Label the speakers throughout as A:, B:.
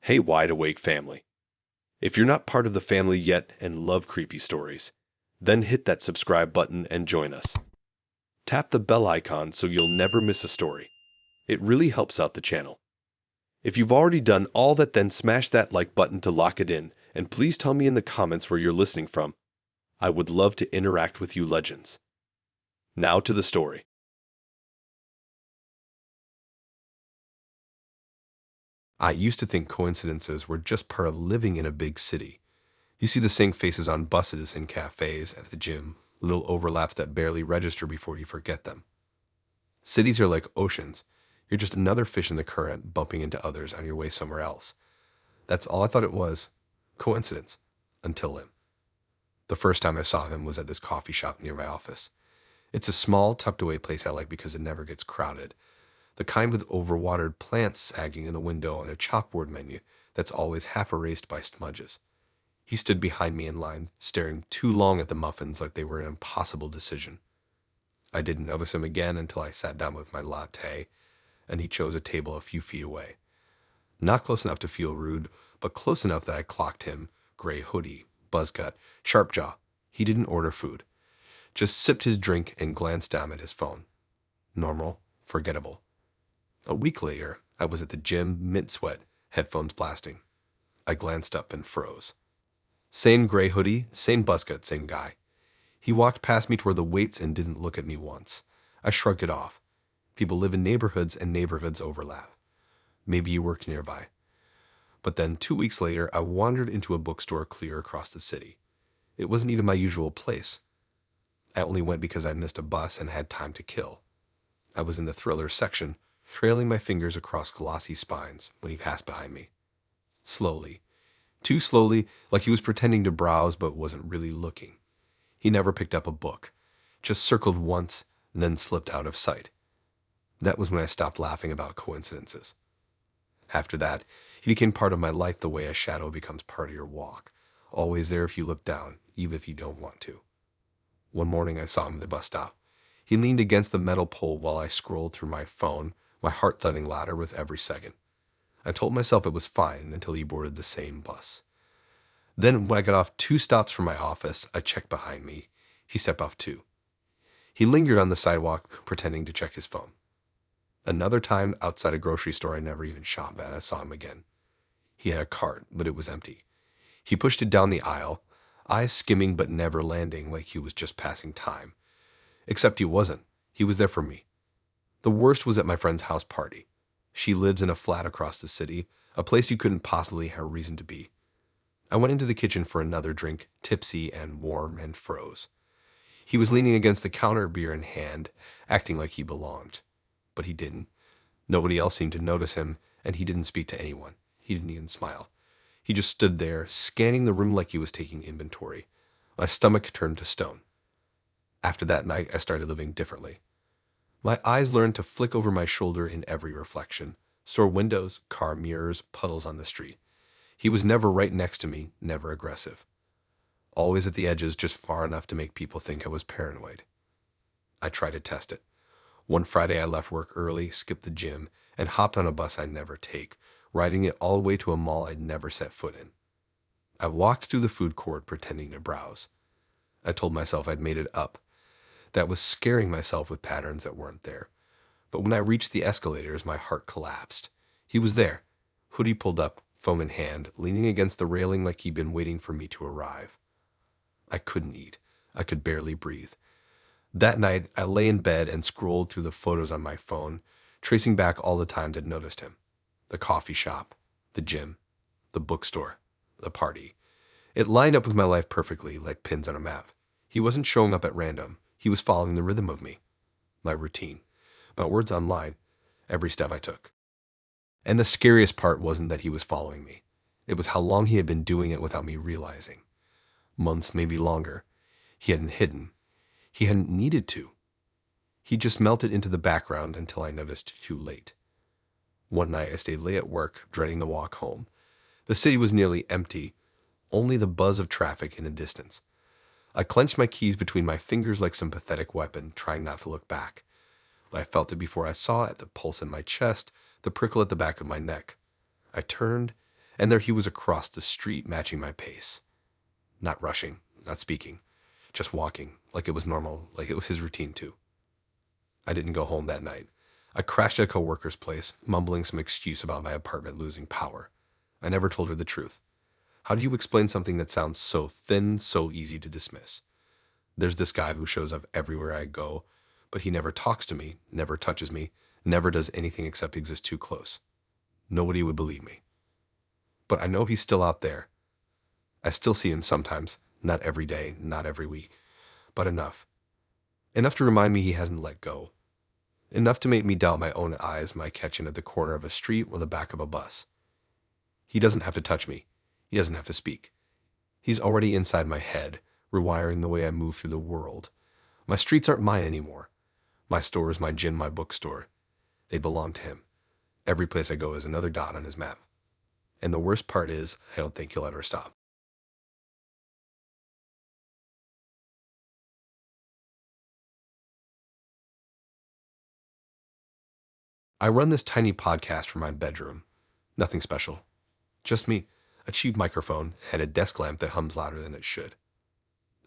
A: Hey, Wide Awake family. If you're not part of the family yet and love creepy stories, then hit that subscribe button and join us. Tap the bell icon so you'll never miss a story. It really helps out the channel. If you've already done all that, then smash that like button to lock it in, and please tell me in the comments where you're listening from. I would love to interact with you legends. Now to the story. I used to think coincidences were just part of living in a big city. You see the same faces on buses, in cafes, at the gym, little overlaps that barely register before you forget them. Cities are like oceans. You're just another fish in the current, bumping into others on your way somewhere else. That's all I thought it was. Coincidence. Until then. The first time I saw him was at this coffee shop near my office. It's a small, tucked away place I like because it never gets crowded. The kind with overwatered plants sagging in the window and a chalkboard menu that's always half erased by smudges. He stood behind me in line, staring too long at the muffins like they were an impossible decision. I didn't notice him again until I sat down with my latte, and he chose a table a few feet away. Not close enough to feel rude, but close enough that I clocked him. Gray hoodie, buzz cut, sharp jaw. He didn't order food. Just sipped his drink and glanced down at his phone. Normal, forgettable. A week later, I was at the gym, mid-sweat, headphones blasting. I glanced up and froze. Same gray hoodie, same buzz cut, same guy. He walked past me toward the weights and didn't look at me once. I shrugged it off. People live in neighborhoods and neighborhoods overlap. Maybe you work nearby. But then 2 weeks later, I wandered into a bookstore clear across the city. It wasn't even my usual place. I only went because I missed a bus and had time to kill. I was in the thriller section, trailing my fingers across glossy spines when he passed behind me. Slowly. Too slowly, like he was pretending to browse but wasn't really looking. He never picked up a book, just circled once and then slipped out of sight. That was when I stopped laughing about coincidences. After that, he became part of my life the way a shadow becomes part of your walk, always there if you look down, even if you don't want to. One morning I saw him at the bus stop. He leaned against the metal pole while I scrolled through my phone, my heart thudding louder with every second. I told myself it was fine until he boarded the same bus. Then, when I got off 2 stops from my office, I checked behind me. He stepped off too. He lingered on the sidewalk, pretending to check his phone. Another time, outside a grocery store I never even shopped at, I saw him again. He had a cart, but it was empty. He pushed it down the aisle, eyes skimming but never landing like he was just passing time. Except he wasn't. He was there for me. The worst was at my friend's house party. She lives in a flat across the city, a place you couldn't possibly have reason to be. I went into the kitchen for another drink, tipsy and warm, and froze. He was leaning against the counter, beer in hand, acting like he belonged. But he didn't. Nobody else seemed to notice him, and he didn't speak to anyone. He didn't even smile. He just stood there, scanning the room like he was taking inventory. My stomach turned to stone. After that night, I started living differently. My eyes learned to flick over my shoulder in every reflection. Store windows, car mirrors, puddles on the street. He was never right next to me, never aggressive. Always at the edges, just far enough to make people think I was paranoid. I tried to test it. One Friday I left work early, skipped the gym, and hopped on a bus I'd never take, riding it all the way to a mall I'd never set foot in. I walked through the food court pretending to browse. I told myself I'd made it up. That was scaring myself with patterns that weren't there. But when I reached the escalators, my heart collapsed. He was there, hoodie pulled up, phone in hand, leaning against the railing like he'd been waiting for me to arrive. I couldn't eat. I could barely breathe. That night, I lay in bed and scrolled through the photos on my phone, tracing back all the times I'd noticed him. The coffee shop, the gym, the bookstore, the party. It lined up with my life perfectly, like pins on a map. He wasn't showing up at random. He was following the rhythm of me. My routine. My words online. Every step I took. And the scariest part wasn't that he was following me. It was how long he had been doing it without me realizing. Months, maybe longer. He hadn't hidden. He hadn't needed to. He just melted into the background until I noticed too late. One night I stayed late at work, dreading the walk home. The city was nearly empty, only the buzz of traffic in the distance. I clenched my keys between my fingers like some pathetic weapon, trying not to look back. I felt it before I saw it, the pulse in my chest, the prickle at the back of my neck. I turned, And there he was across the street, matching my pace. Not rushing, not speaking, just walking, like it was normal, like it was his routine too. I didn't go home that night. I crashed at a coworker's place, mumbling some excuse about my apartment losing power. I never told her the truth. How do you explain something that sounds so thin, so easy to dismiss? There's this guy who shows up everywhere I go, but he never talks to me, never touches me, never does anything except exist too close. Nobody would believe me. But I know he's still out there. I still see him sometimes, not every day, not every week, but enough. Enough to remind me he hasn't let go. Enough to make me doubt my own eyes when I catch him at the corner of a street or the back of a bus. He doesn't have to touch me. He doesn't have to speak. He's already inside my head, rewiring the way I move through the world. My streets aren't mine anymore. My store is my gym, my bookstore. They belong to him. Every place I go is another dot on his map. And the worst part is, I don't think he'll ever stop. I run this tiny podcast from my bedroom. Nothing special. Just me, a cheap microphone, and a desk lamp that hums louder than it should.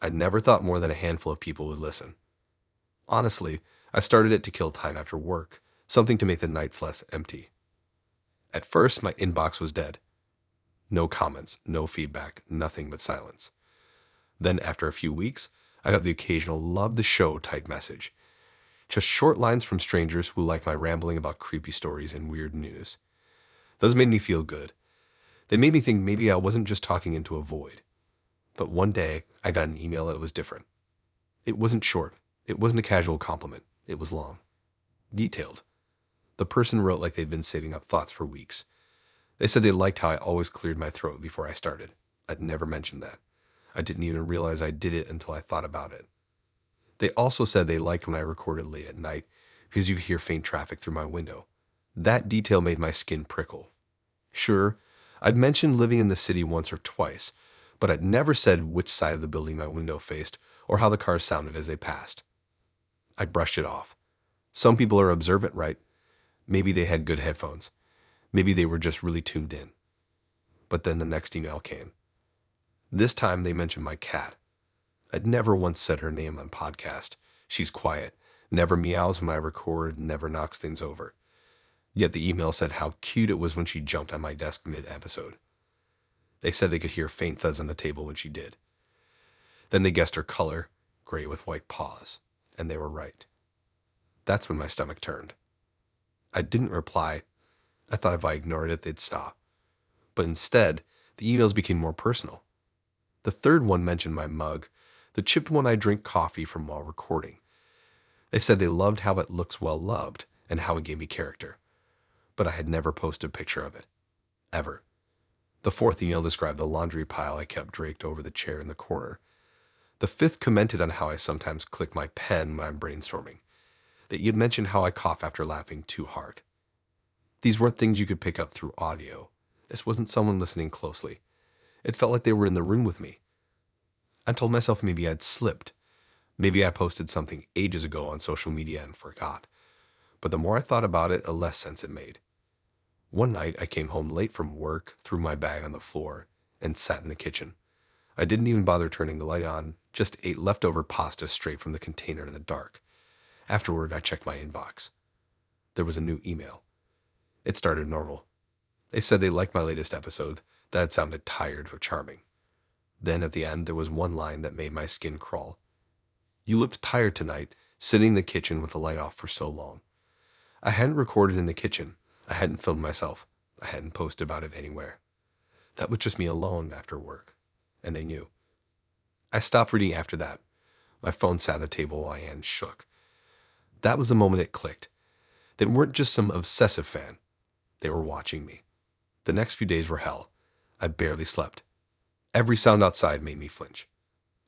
A: I never thought more than a handful of people would listen. Honestly, I started it to kill time after work, something to make the nights less empty. At first, my inbox was dead. No comments, no feedback, nothing but silence. Then, after a few weeks, I got the occasional "love the show" type message. Just short lines from strangers who like my rambling about creepy stories and weird news. Those made me feel good. They made me think maybe I wasn't just talking into a void. But one day, I got an email that was different. It wasn't short. It wasn't a casual compliment. It was long. Detailed. The person wrote like they'd been saving up thoughts for weeks. They said they liked how I always cleared my throat before I started. I'd never mentioned that. I didn't even realize I did it until I thought about it. They also said they liked when I recorded late at night because you could hear faint traffic through my window. That detail made my skin prickle. Sure, I'd mentioned living in the city once or twice, but I'd never said which side of the building my window faced or how the cars sounded as they passed. I brushed it off. Some people are observant, right? Maybe they had good headphones. Maybe they were just really tuned in. But then the next email came. This time they mentioned my cat. I'd never once said her name on podcast. She's quiet, never meows when I record, never knocks things over. Yet the email said how cute it was when she jumped on my desk mid-episode. They said they could hear faint thuds on the table when she did. Then they guessed her color, gray with white paws, and they were right. That's when my stomach turned. I didn't reply. I thought if I ignored it, they'd stop. But instead, the emails became more personal. The third one mentioned my mug, the chipped one I drink coffee from while recording. They said they loved how it looks well loved and how it gave me character. But I had never posted a picture of it. Ever. The fourth email described the laundry pile I kept draped over the chair in the corner. The fifth commented on how I sometimes click my pen when I'm brainstorming. That you'd mentioned how I cough after laughing too hard. These weren't things you could pick up through audio. This wasn't someone listening closely. It felt like they were in the room with me. I told myself maybe I'd slipped. Maybe I posted something ages ago on social media and forgot. But the more I thought about it, the less sense it made. One night, I came home late from work, threw my bag on the floor, and sat in the kitchen. I didn't even bother turning the light on, just ate leftover pasta straight from the container in the dark. Afterward, I checked my inbox. There was a new email. It started normal. They said they liked my latest episode, that it sounded tired or charming. Then at the end, there was one line that made my skin crawl. You looked tired tonight, sitting in the kitchen with the light off for so long. I hadn't recorded in the kitchen. I hadn't filmed myself. I hadn't posted about it anywhere. That was just me alone after work. And they knew. I stopped reading after that. My phone sat on the table while my hands shook. That was the moment it clicked. They weren't just some obsessive fan. They were watching me. The next few days were hell. I barely slept. Every sound outside made me flinch.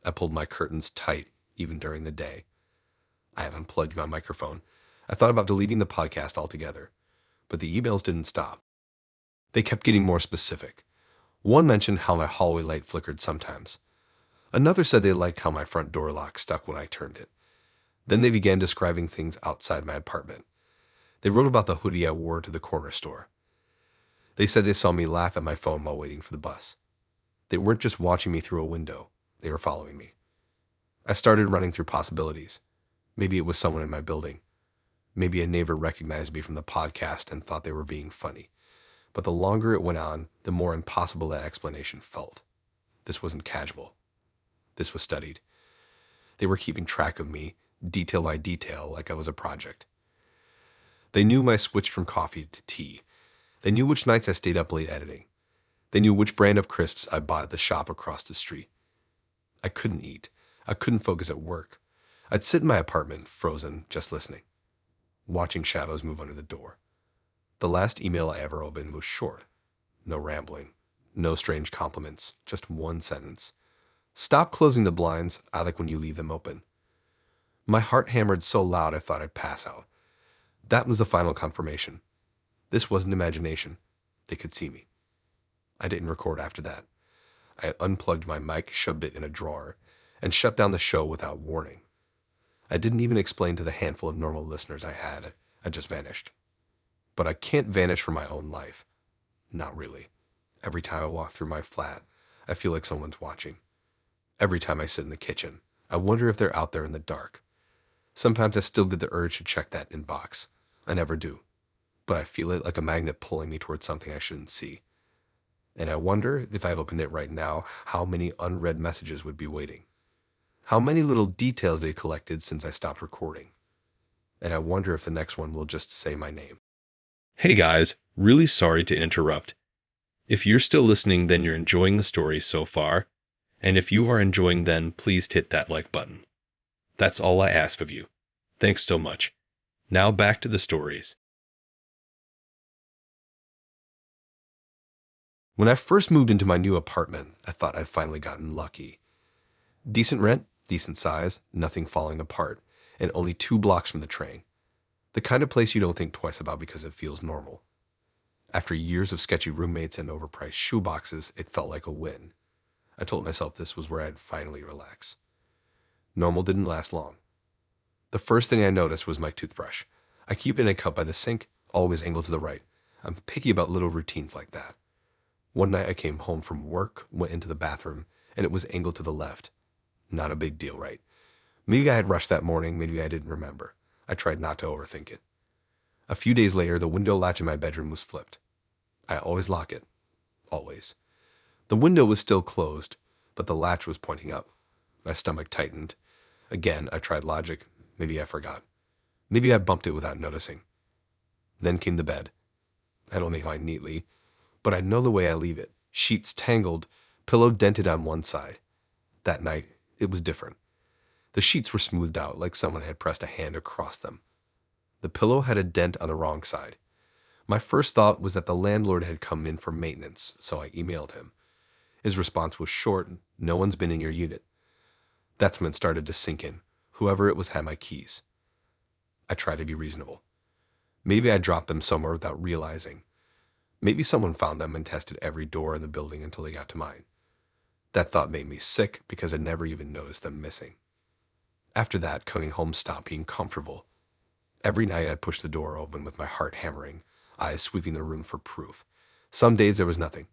A: I pulled my curtains tight, even during the day. I have unplugged my microphone. I thought about deleting the podcast altogether. But the emails didn't stop. They kept getting more specific. One mentioned how my hallway light flickered sometimes. Another said they liked how my front door lock stuck when I turned it. Then they began describing things outside my apartment. They wrote about the hoodie I wore to the corner store. They said they saw me laugh at my phone while waiting for the bus. They weren't just watching me through a window, they were following me. I started running through possibilities. Maybe it was someone in my building. Maybe a neighbor recognized me from the podcast and thought they were being funny. But the longer it went on, the more impossible that explanation felt. This wasn't casual. This was studied. They were keeping track of me, detail by detail, like I was a project. They knew when I switched from coffee to tea. They knew which nights I stayed up late editing. They knew which brand of crisps I bought at the shop across the street. I couldn't eat. I couldn't focus at work. I'd sit in my apartment, frozen, just listening, watching shadows move under the door. The last email I ever opened was short. No rambling. No strange compliments. Just one sentence. Stop closing the blinds. I like when you leave them open. My heart hammered so loud I thought I'd pass out. That was the final confirmation. This wasn't imagination. They could see me. I didn't record after that. I unplugged my mic, shoved it in a drawer, and shut down the show without warning. I didn't even explain to the handful of normal listeners I had. I just vanished. But I can't vanish from my own life. Not really. Every time I walk through my flat, I feel like someone's watching. Every time I sit in the kitchen, I wonder if they're out there in the dark. Sometimes I still get the urge to check that inbox. I never do. But I feel it like a magnet pulling me towards something I shouldn't see. And I wonder if I opened it right now, how many unread messages would be waiting. How many little details they collected since I stopped recording. And I wonder if the next one will just say my name. Hey guys, really sorry to interrupt. If you're still listening, then you're enjoying the story so far. And if you are enjoying, then please hit that like button. That's all I ask of you. Thanks so much. Now back to the stories. When I first moved into my new apartment, I thought I'd finally gotten lucky. Decent rent, decent size, nothing falling apart, and only 2 blocks from the train. The kind of place you don't think twice about because it feels normal. After years of sketchy roommates and overpriced shoeboxes, it felt like a win. I told myself this was where I'd finally relax. Normal didn't last long. The first thing I noticed was my toothbrush. I keep it in a cup by the sink, always angled to the right. I'm picky about little routines like that. One night I came home from work, went into the bathroom, and it was angled to the left. Not a big deal, right? Maybe I had rushed that morning, maybe I didn't remember. I tried not to overthink it. A few days later, the window latch in my bedroom was flipped. I always lock it. Always. The window was still closed, but the latch was pointing up. My stomach tightened. Again, I tried logic. Maybe I forgot. Maybe I bumped it without noticing. Then came the bed. I don't make mine neatly, but I know the way I leave it. Sheets tangled, pillow dented on one side. That night, it was different. The sheets were smoothed out like someone had pressed a hand across them. The pillow had a dent on the wrong side. My first thought was that the landlord had come in for maintenance, so I emailed him. His response was short, "No one's been in your unit." That's when it started to sink in. Whoever it was had my keys. I tried to be reasonable. Maybe I dropped them somewhere without realizing. Maybe someone found them and tested every door in the building until they got to mine. That thought made me sick because I never even noticed them missing. After that, coming home stopped being comfortable. Every night I'd push the door open with my heart hammering, eyes sweeping the room for proof. Some days there was nothing.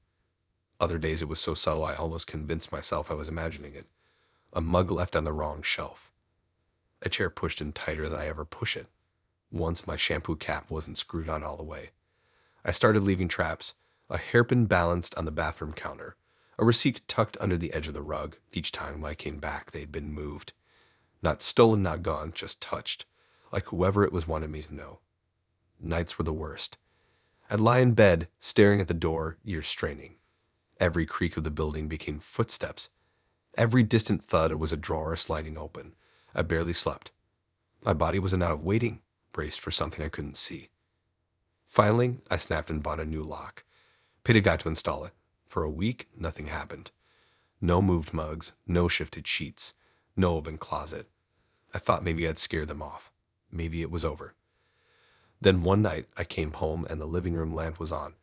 A: Other days it was so subtle I almost convinced myself I was imagining it. A mug left on the wrong shelf. A chair pushed in tighter than I ever push it. Once my shampoo cap wasn't screwed on all the way. I started leaving traps, a hairpin balanced on the bathroom counter, a receipt tucked under the edge of the rug. Each time I came back, they'd been moved. Not stolen, not gone, just touched, like whoever it was wanted me to know. Nights were the worst. I'd lie in bed, staring at the door, ears straining. Every creak of the building became footsteps. Every distant thud was a drawer sliding open. I barely slept. My body was an out of waiting, braced for something I couldn't see. Finally, I snapped and bought a new lock. Paid a guy to install it. For a week, nothing happened. No moved mugs, no shifted sheets, no open closet. I thought maybe I'd scared them off. Maybe it was over. Then one night, I came home and the living room lamp was on.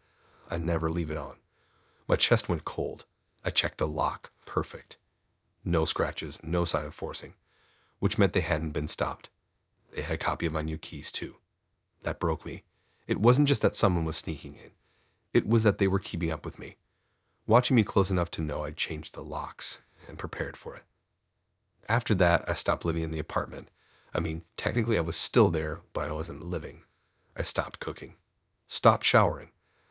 A: I never leave it on. My chest went cold. I checked the lock. Perfect. No scratches, no sign of forcing, which meant they hadn't been stopped. They had a copy of my new keys, too. That broke me. It wasn't just that someone was sneaking in. It was that they were keeping up with me, watching me close enough to know I'd changed the locks and prepared for it. After that, I stopped living in the apartment. I mean, technically I was still there, but I wasn't living. I stopped cooking, stopped showering.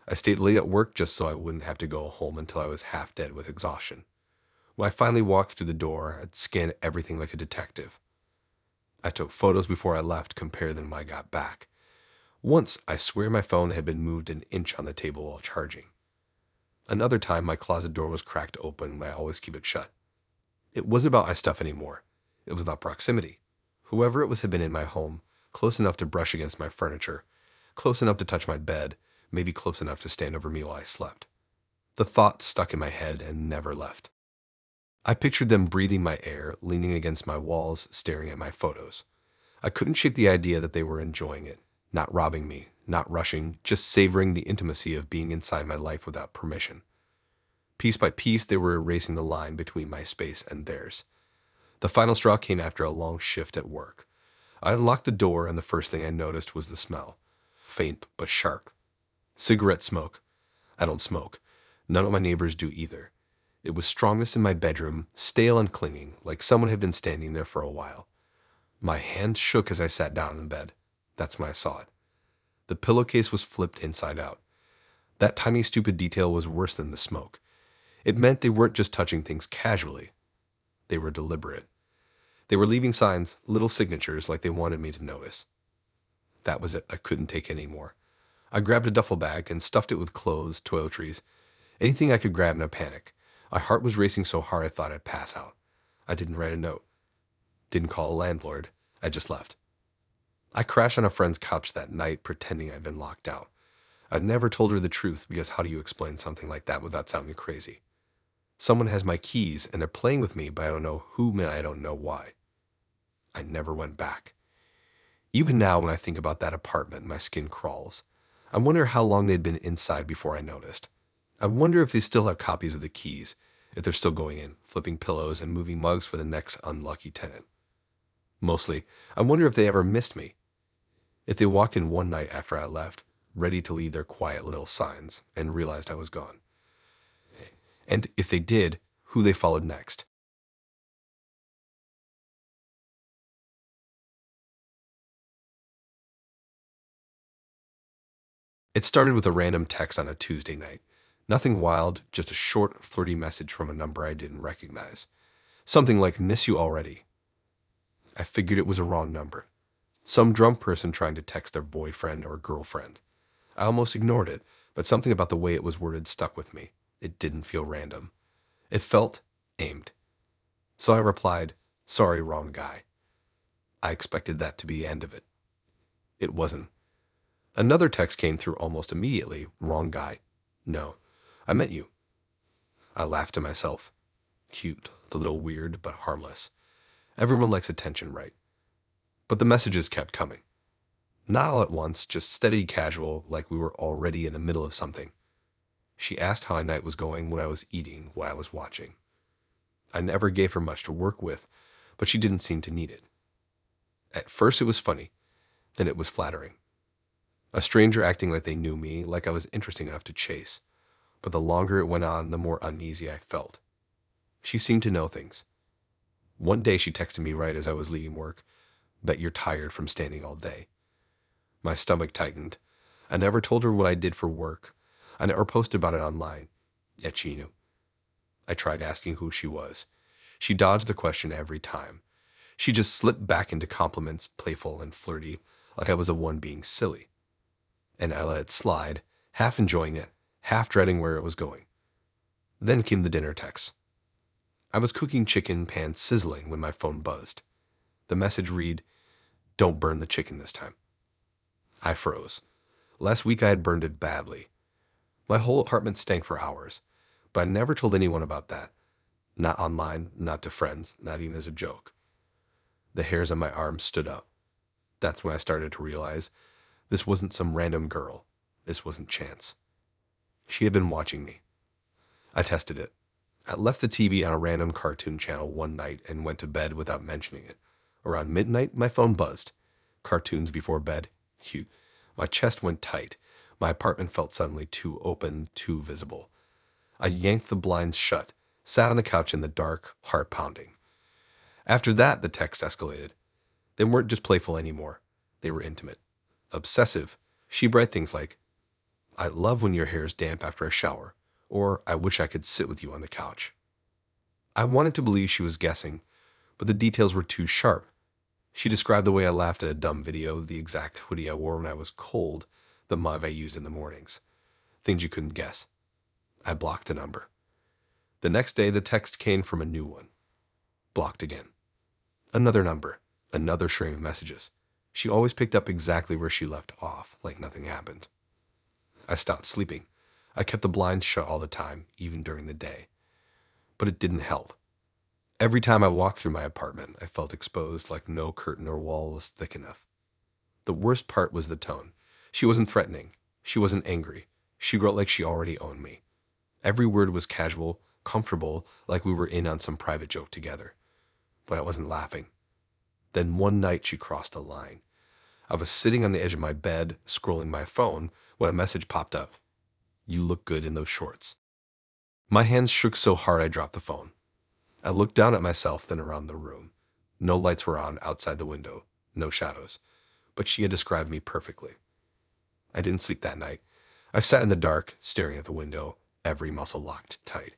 A: I stayed late at work just so I wouldn't have to go home until I was half dead with exhaustion. When I finally walked through the door, I'd scanned everything like a detective. I took photos before I left, compared them when I got back. Once, I swear my phone had been moved an inch on the table while charging. Another time, my closet door was cracked open when I always keep it shut. It wasn't about my stuff anymore. It was about proximity. Whoever it was had been in my home, close enough to brush against my furniture, close enough to touch my bed, maybe close enough to stand over me while I slept. The thought stuck in my head and never left. I pictured them breathing my air, leaning against my walls, staring at my photos. I couldn't shake the idea that they were enjoying it, not robbing me, not rushing, just savoring the intimacy of being inside my life without permission. Piece by piece, they were erasing the line between my space and theirs. The final straw came after a long shift at work. I unlocked the door, and the first thing I noticed was the smell. Faint but sharp. Cigarette smoke. I don't smoke. None of my neighbors do either. It was strongest in my bedroom, stale and clinging, like someone had been standing there for a while. My hand shook as I sat down in bed. That's when I saw it. The pillowcase was flipped inside out. That tiny stupid detail was worse than the smoke. It meant they weren't just touching things casually. They were deliberate. They were leaving signs, little signatures, like they wanted me to notice. That was it. I couldn't take any more. I grabbed a duffel bag and stuffed it with clothes, toiletries, anything I could grab in a panic. My heart was racing so hard I thought I'd pass out. I didn't write a note. Didn't call a landlord. I just left. I crashed on a friend's couch that night, pretending I'd been locked out. I'd never told her the truth, because how do you explain something like that without sounding crazy? Someone has my keys, and they're playing with me, but I don't know whom and I don't know why. I never went back. Even now, when I think about that apartment, my skin crawls. I wonder how long they'd been inside before I noticed. I wonder if they still have copies of the keys, if they're still going in, flipping pillows and moving mugs for the next unlucky tenant. Mostly, I wonder if they ever missed me. If they walked in one night after I left, ready to leave their quiet little signs, and realized I was gone. And if they did, who they followed next. It started with a random text on a Tuesday night. Nothing wild, just a short, flirty message from a number I didn't recognize. Something like, "Miss you already." I figured it was a wrong number. Some drunk person trying to text their boyfriend or girlfriend. I almost ignored it, but something about the way it was worded stuck with me. It didn't feel random. It felt aimed. So I replied, "Sorry, wrong guy." I expected that to be the end of it. It wasn't. Another text came through almost immediately. "Wrong guy. No, I meant you." I laughed to myself. Cute, a little weird, but harmless. Everyone likes attention, right? But the messages kept coming. Not all at once, just steady, casual, like we were already in the middle of something. She asked how my night was going, what I was eating, what I was watching. I never gave her much to work with, but she didn't seem to need it. At first it was funny, then it was flattering. A stranger acting like they knew me, like I was interesting enough to chase. But the longer it went on, the more uneasy I felt. She seemed to know things. One day she texted me right as I was leaving work, "Bet you're tired from standing all day." My stomach tightened. I never told her what I did for work. I never posted about it online. Yet she knew. I tried asking who she was. She dodged the question every time. She just slipped back into compliments, playful and flirty, like I was the one being silly. And I let it slide, half enjoying it, half dreading where it was going. Then came the dinner text. I was cooking chicken, pan sizzling, when my phone buzzed. The message read, "Don't burn the chicken this time." I froze. Last week I had burned it badly. My whole apartment stank for hours, but I never told anyone about that. Not online, not to friends, not even as a joke. The hairs on my arms stood up. That's when I started to realize this wasn't some random girl. This wasn't chance. She had been watching me. I tested it. I left the TV on a random cartoon channel one night and went to bed without mentioning it. Around midnight, my phone buzzed. Cartoons before bed. Cute. My chest went tight. My apartment felt suddenly too open, too visible. I yanked the blinds shut, sat on the couch in the dark, heart pounding. After that, the texts escalated. They weren't just playful anymore. They were intimate. Obsessive. She'd write things like, "I love when your hair is damp after a shower," or "I wish I could sit with you on the couch." I wanted to believe she was guessing, but the details were too sharp. She described the way I laughed at a dumb video, the exact hoodie I wore when I was cold, the mug I used in the mornings. Things you couldn't guess. I blocked the number. The next day, the text came from a new one. Blocked again. Another number. Another string of messages. She always picked up exactly where she left off, like nothing happened. I stopped sleeping. I kept the blinds shut all the time, even during the day. But it didn't help. Every time I walked through my apartment, I felt exposed, like no curtain or wall was thick enough. The worst part was the tone. She wasn't threatening. She wasn't angry. She wrote like she already owned me. Every word was casual, comfortable, like we were in on some private joke together. But I wasn't laughing. Then one night she crossed a line. I was sitting on the edge of my bed, scrolling my phone, when a message popped up. "You look good in those shorts." My hands shook so hard I dropped the phone. I looked down at myself, then around the room. No lights were on outside the window, no shadows. But she had described me perfectly. I didn't sleep that night. I sat in the dark, staring at the window, every muscle locked tight.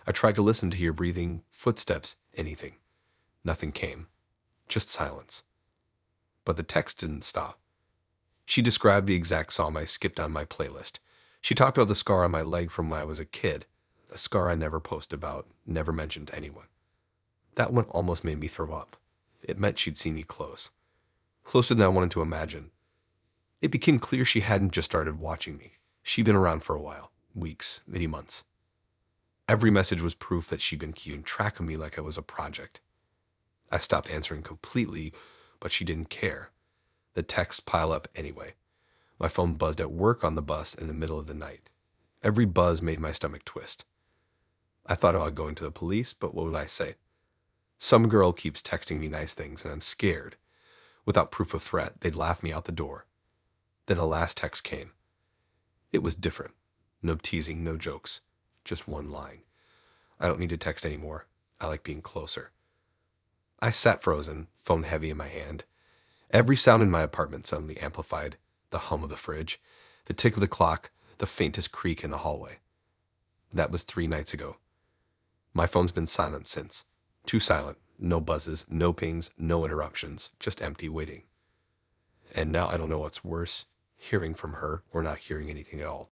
A: I tried to listen to hear breathing, footsteps, anything. Nothing came. Just silence. But the text didn't stop. She described the exact song I skipped on my playlist. She talked about the scar on my leg from when I was a kid, a scar I never posted about, never mentioned to anyone. That one almost made me throw up. It meant she'd seen me close. Closer than I wanted to imagine. It became clear she hadn't just started watching me. She'd been around for a while, weeks, maybe months. Every message was proof that she'd been keeping track of me like I was a project. I stopped answering completely, but she didn't care. The texts pile up anyway. My phone buzzed at work on the bus in the middle of the night. Every buzz made my stomach twist. I thought about going to the police, but what would I say? Some girl keeps texting me nice things, and I'm scared. Without proof of threat, they'd laugh me out the door. Then the last text came. It was different. No teasing, no jokes. Just one line. "I don't need to text anymore. I like being closer." I sat frozen, phone heavy in my hand. Every sound in my apartment suddenly amplified. The hum of the fridge, the tick of the clock, the faintest creak in the hallway. That was 3 nights ago. My phone's been silent since. Too silent. No buzzes, no pings, no interruptions. Just empty waiting. And now I don't know what's worse, hearing from her or not hearing anything at all.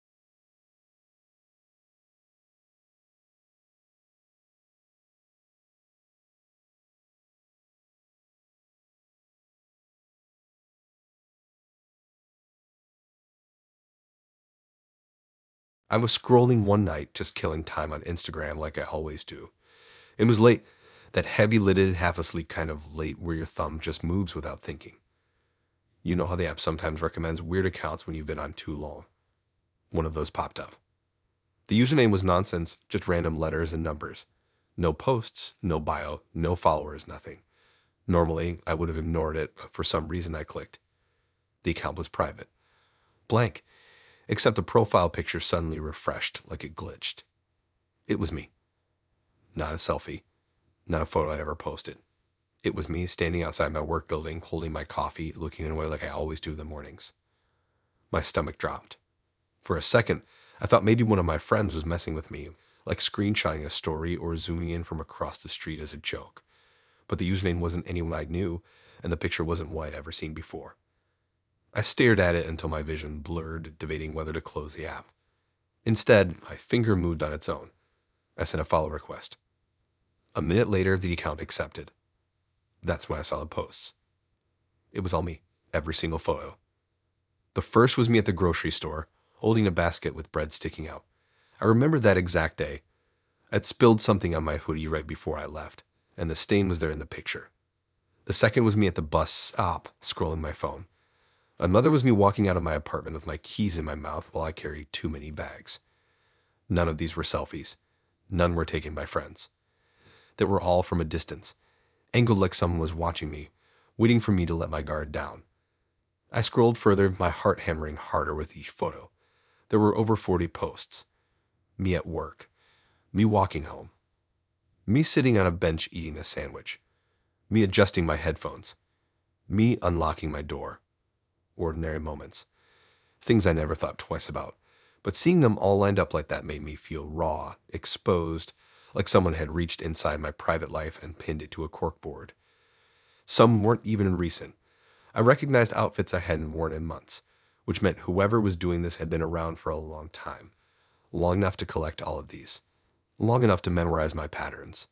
A: I was scrolling one night, just killing time on Instagram like I always do. It was late, that heavy-lidded, half-asleep kind of late where your thumb just moves without thinking. You know how the app sometimes recommends weird accounts when you've been on too long. One of those popped up. The username was nonsense, just random letters and numbers. No posts, no bio, no followers, nothing. Normally, I would have ignored it, but for some reason I clicked. The account was private. Blank, except the profile picture suddenly refreshed like it glitched. It was me. Not a selfie. Not a photo I'd ever posted. It was me standing outside my work building, holding my coffee, looking away like I always do in the mornings. My stomach dropped. For a second, I thought maybe one of my friends was messing with me, like screenshotting a story or zooming in from across the street as a joke. But the username wasn't anyone I knew, and the picture wasn't what I'd ever seen before. I stared at it until my vision blurred, debating whether to close the app. Instead, my finger moved on its own. I sent a follow request. A minute later, the account accepted. That's when I saw the posts. It was all me, every single photo. The first was me at the grocery store, holding a basket with bread sticking out. I remember that exact day. I'd spilled something on my hoodie right before I left, and the stain was there in the picture. The second was me at the bus stop, scrolling my phone. Another was me walking out of my apartment with my keys in my mouth while I carried too many bags. None of these were selfies. None were taken by friends. They were all from a distance, angled like someone was watching me, waiting for me to let my guard down. I scrolled further, my heart hammering harder with each photo. There were over 40 posts. Me at work. Me walking home. Me sitting on a bench eating a sandwich. Me adjusting my headphones. Me unlocking my door. Ordinary moments. Things I never thought twice about. But seeing them all lined up like that made me feel raw, exposed, like someone had reached inside my private life and pinned it to a corkboard. Some weren't even recent. I recognized outfits I hadn't worn in months, which meant whoever was doing this had been around for a long time. Long enough to collect all of these. Long enough to memorize my patterns.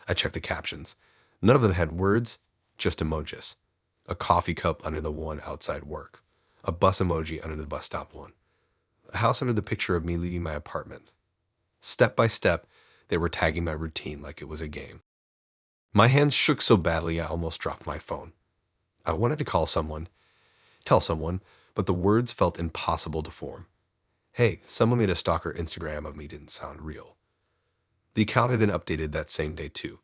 A: I checked the captions. None of them had words, just emojis. A coffee cup under the one outside work. A bus emoji under the bus stop one. A house under the picture of me leaving my apartment. Step by step, they were tagging my routine like it was a game. My hands shook so badly I almost dropped my phone. I wanted to call someone, tell someone, but the words felt impossible to form. Hey, someone made a stalker Instagram of me didn't sound real. The account had been updated that same day too.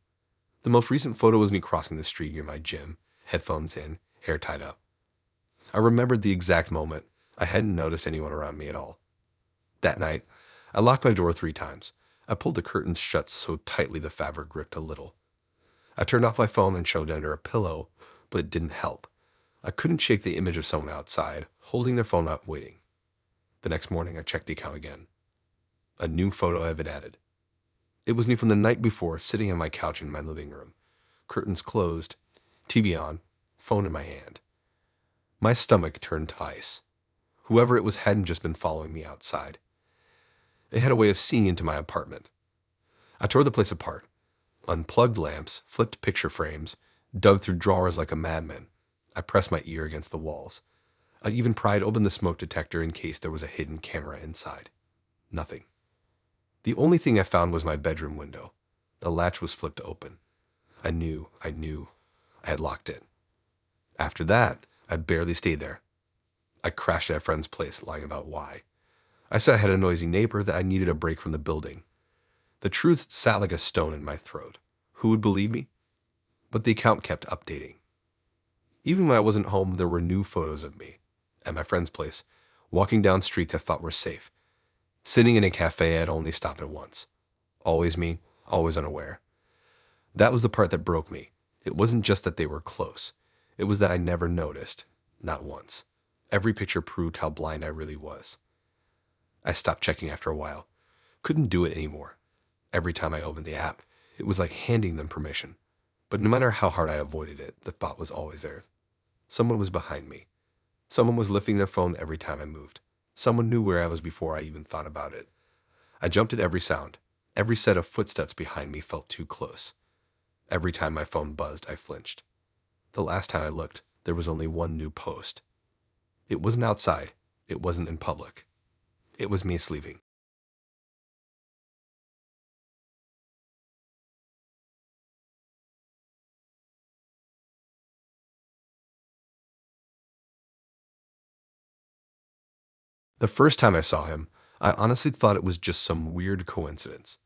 A: The most recent photo was me crossing the street near my gym, headphones in, hair tied up. I remembered the exact moment. I hadn't noticed anyone around me at all. That night, I locked my door 3 times. I pulled the curtains shut so tightly the fabric gripped a little. I turned off my phone and shoved it under a pillow, but it didn't help. I couldn't shake the image of someone outside, holding their phone up, waiting. The next morning, I checked the account again. A new photo had been added. It was me from the night before, sitting on my couch in my living room. Curtains closed, TV on, phone in my hand. My stomach turned to ice. Whoever it was hadn't just been following me outside. It had a way of seeing into my apartment. I tore the place apart. Unplugged lamps, flipped picture frames, dug through drawers like a madman. I pressed my ear against the walls. I even pried open the smoke detector in case there was a hidden camera inside. Nothing. The only thing I found was my bedroom window. The latch was flipped open. I knew I had locked it. After that, I barely stayed there. I crashed at a friend's place, lying about why. I said I had a noisy neighbor, that I needed a break from the building. The truth sat like a stone in my throat. Who would believe me? But the account kept updating. Even when I wasn't home, there were new photos of me, at my friend's place, walking down streets I thought were safe, sitting in a cafe I had only stopped at once. Always me, always unaware. That was the part that broke me. It wasn't just that they were close. It was that I never noticed, not once. Every picture proved how blind I really was. I stopped checking after a while. Couldn't do it anymore. Every time I opened the app, it was like handing them permission. But no matter how hard I avoided it, the thought was always there. Someone was behind me. Someone was lifting their phone every time I moved. Someone knew where I was before I even thought about it. I jumped at every sound. Every set of footsteps behind me felt too close. Every time my phone buzzed, I flinched. The last time I looked, there was only one new post. It wasn't outside. It wasn't in public. It was me sleeping. The first time I saw him, I honestly thought it was just some weird coincidence.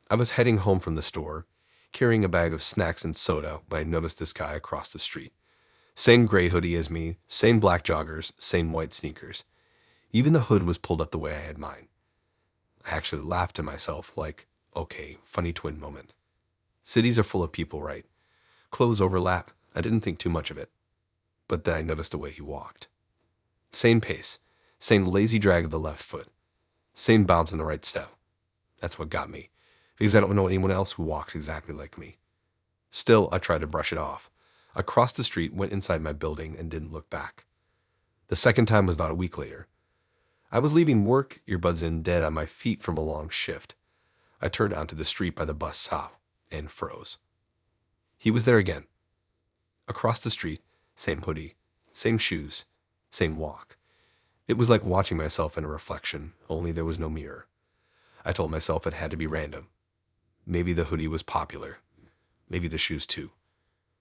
A: I was heading home from the store, carrying a bag of snacks and soda when I noticed this guy across the street. Same gray hoodie as me, same black joggers, same white sneakers. Even the hood was pulled up the way I had mine. I actually laughed to myself like, okay, funny twin moment. Cities are full of people, right? Clothes overlap. I didn't think too much of it. But then I noticed the way he walked. Same pace, same lazy drag of the left foot, same bounce in the right step. That's what got me, because I don't know anyone else who walks exactly like me. Still, I tried to brush it off. I crossed the street, went inside my building, and didn't look back. The second time was about a week later. I was leaving work, earbuds in, dead on my feet from a long shift. I turned onto the street by the bus stop and froze. He was there again. Across the street, same hoodie, same shoes, same walk. It was like watching myself in a reflection, only there was no mirror. I told myself it had to be random. Maybe the hoodie was popular. Maybe the shoes too.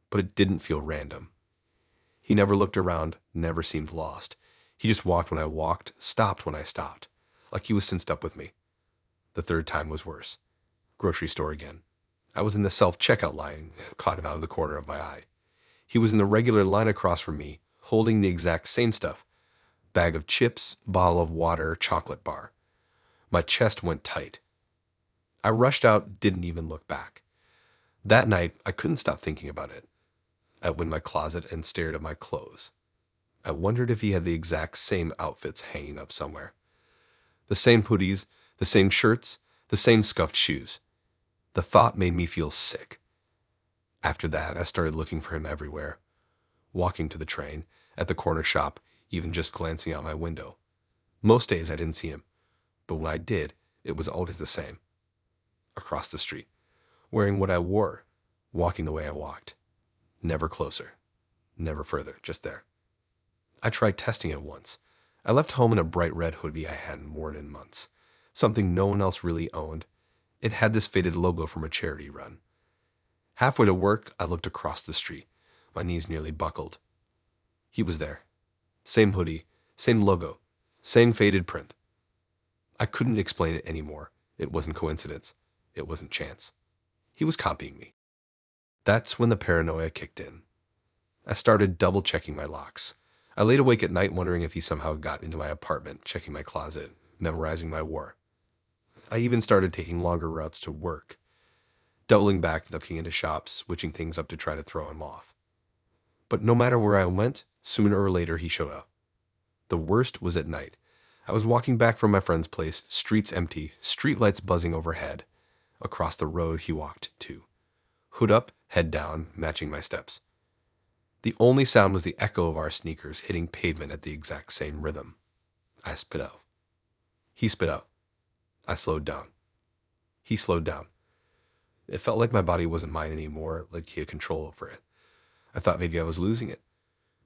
A: But it didn't feel random. He never looked around, never seemed lost. He just walked when I walked, stopped when I stopped, like he was cinched up with me. The third time was worse. Grocery store again. I was in the self-checkout line, caught him out of the corner of my eye. He was in the regular line across from me, holding the exact same stuff, Bag of chips, bottle of water, chocolate bar. My chest went tight. I rushed out, didn't even look back. That night, I couldn't stop thinking about it. I went in my closet and stared at my clothes. I wondered if he had the exact same outfits hanging up somewhere. The same hoodies, the same shirts, the same scuffed shoes. The thought made me feel sick. After that, I started looking for him everywhere. Walking to the train, at the corner shop, even just glancing out my window. Most days I didn't see him, but when I did, it was always the same. Across the street, wearing what I wore, walking the way I walked. Never closer, never further, just there. I tried testing it once. I left home in a bright red hoodie I hadn't worn in months, something no one else really owned. It had this faded logo from a charity run. Halfway to work, I looked across the street. My knees nearly buckled. He was there. Same hoodie, same logo, same faded print. I couldn't explain it anymore. It wasn't coincidence. It wasn't chance. He was copying me. That's when the paranoia kicked in. I started double-checking my locks. I laid awake at night wondering if he somehow got into my apartment, checking my closet, memorizing my war. I even started taking longer routes to work, doubling back, ducking into shops, switching things up to try to throw him off. But no matter where I went, sooner or later he showed up. The worst was at night. I was walking back from my friend's place, streets empty, streetlights buzzing overhead. Across the road he walked too. Hood up, head down, matching my steps. The only sound was the echo of our sneakers hitting pavement at the exact same rhythm. I spit out. He spit out. I slowed down. He slowed down. It felt like my body wasn't mine anymore, like he had control over it. I thought maybe I was losing it.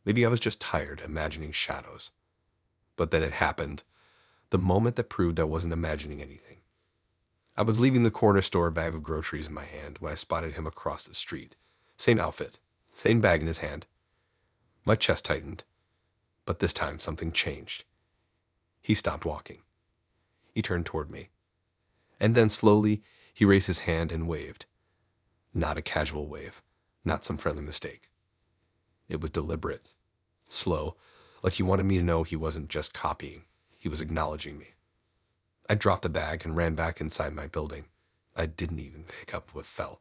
A: Maybe I was just tired, imagining shadows. But then it happened. The moment that proved I wasn't imagining anything. I was leaving the corner store, bag of groceries in my hand, when I spotted him across the street. Same outfit, same bag in his hand. My chest tightened, but this time something changed. He stopped walking. He turned toward me. And then slowly, he raised his hand and waved. Not a casual wave, not some friendly mistake. It was deliberate, slow, like he wanted me to know he wasn't just copying. He was acknowledging me. I dropped the bag and ran back inside my building. I didn't even pick up what fell.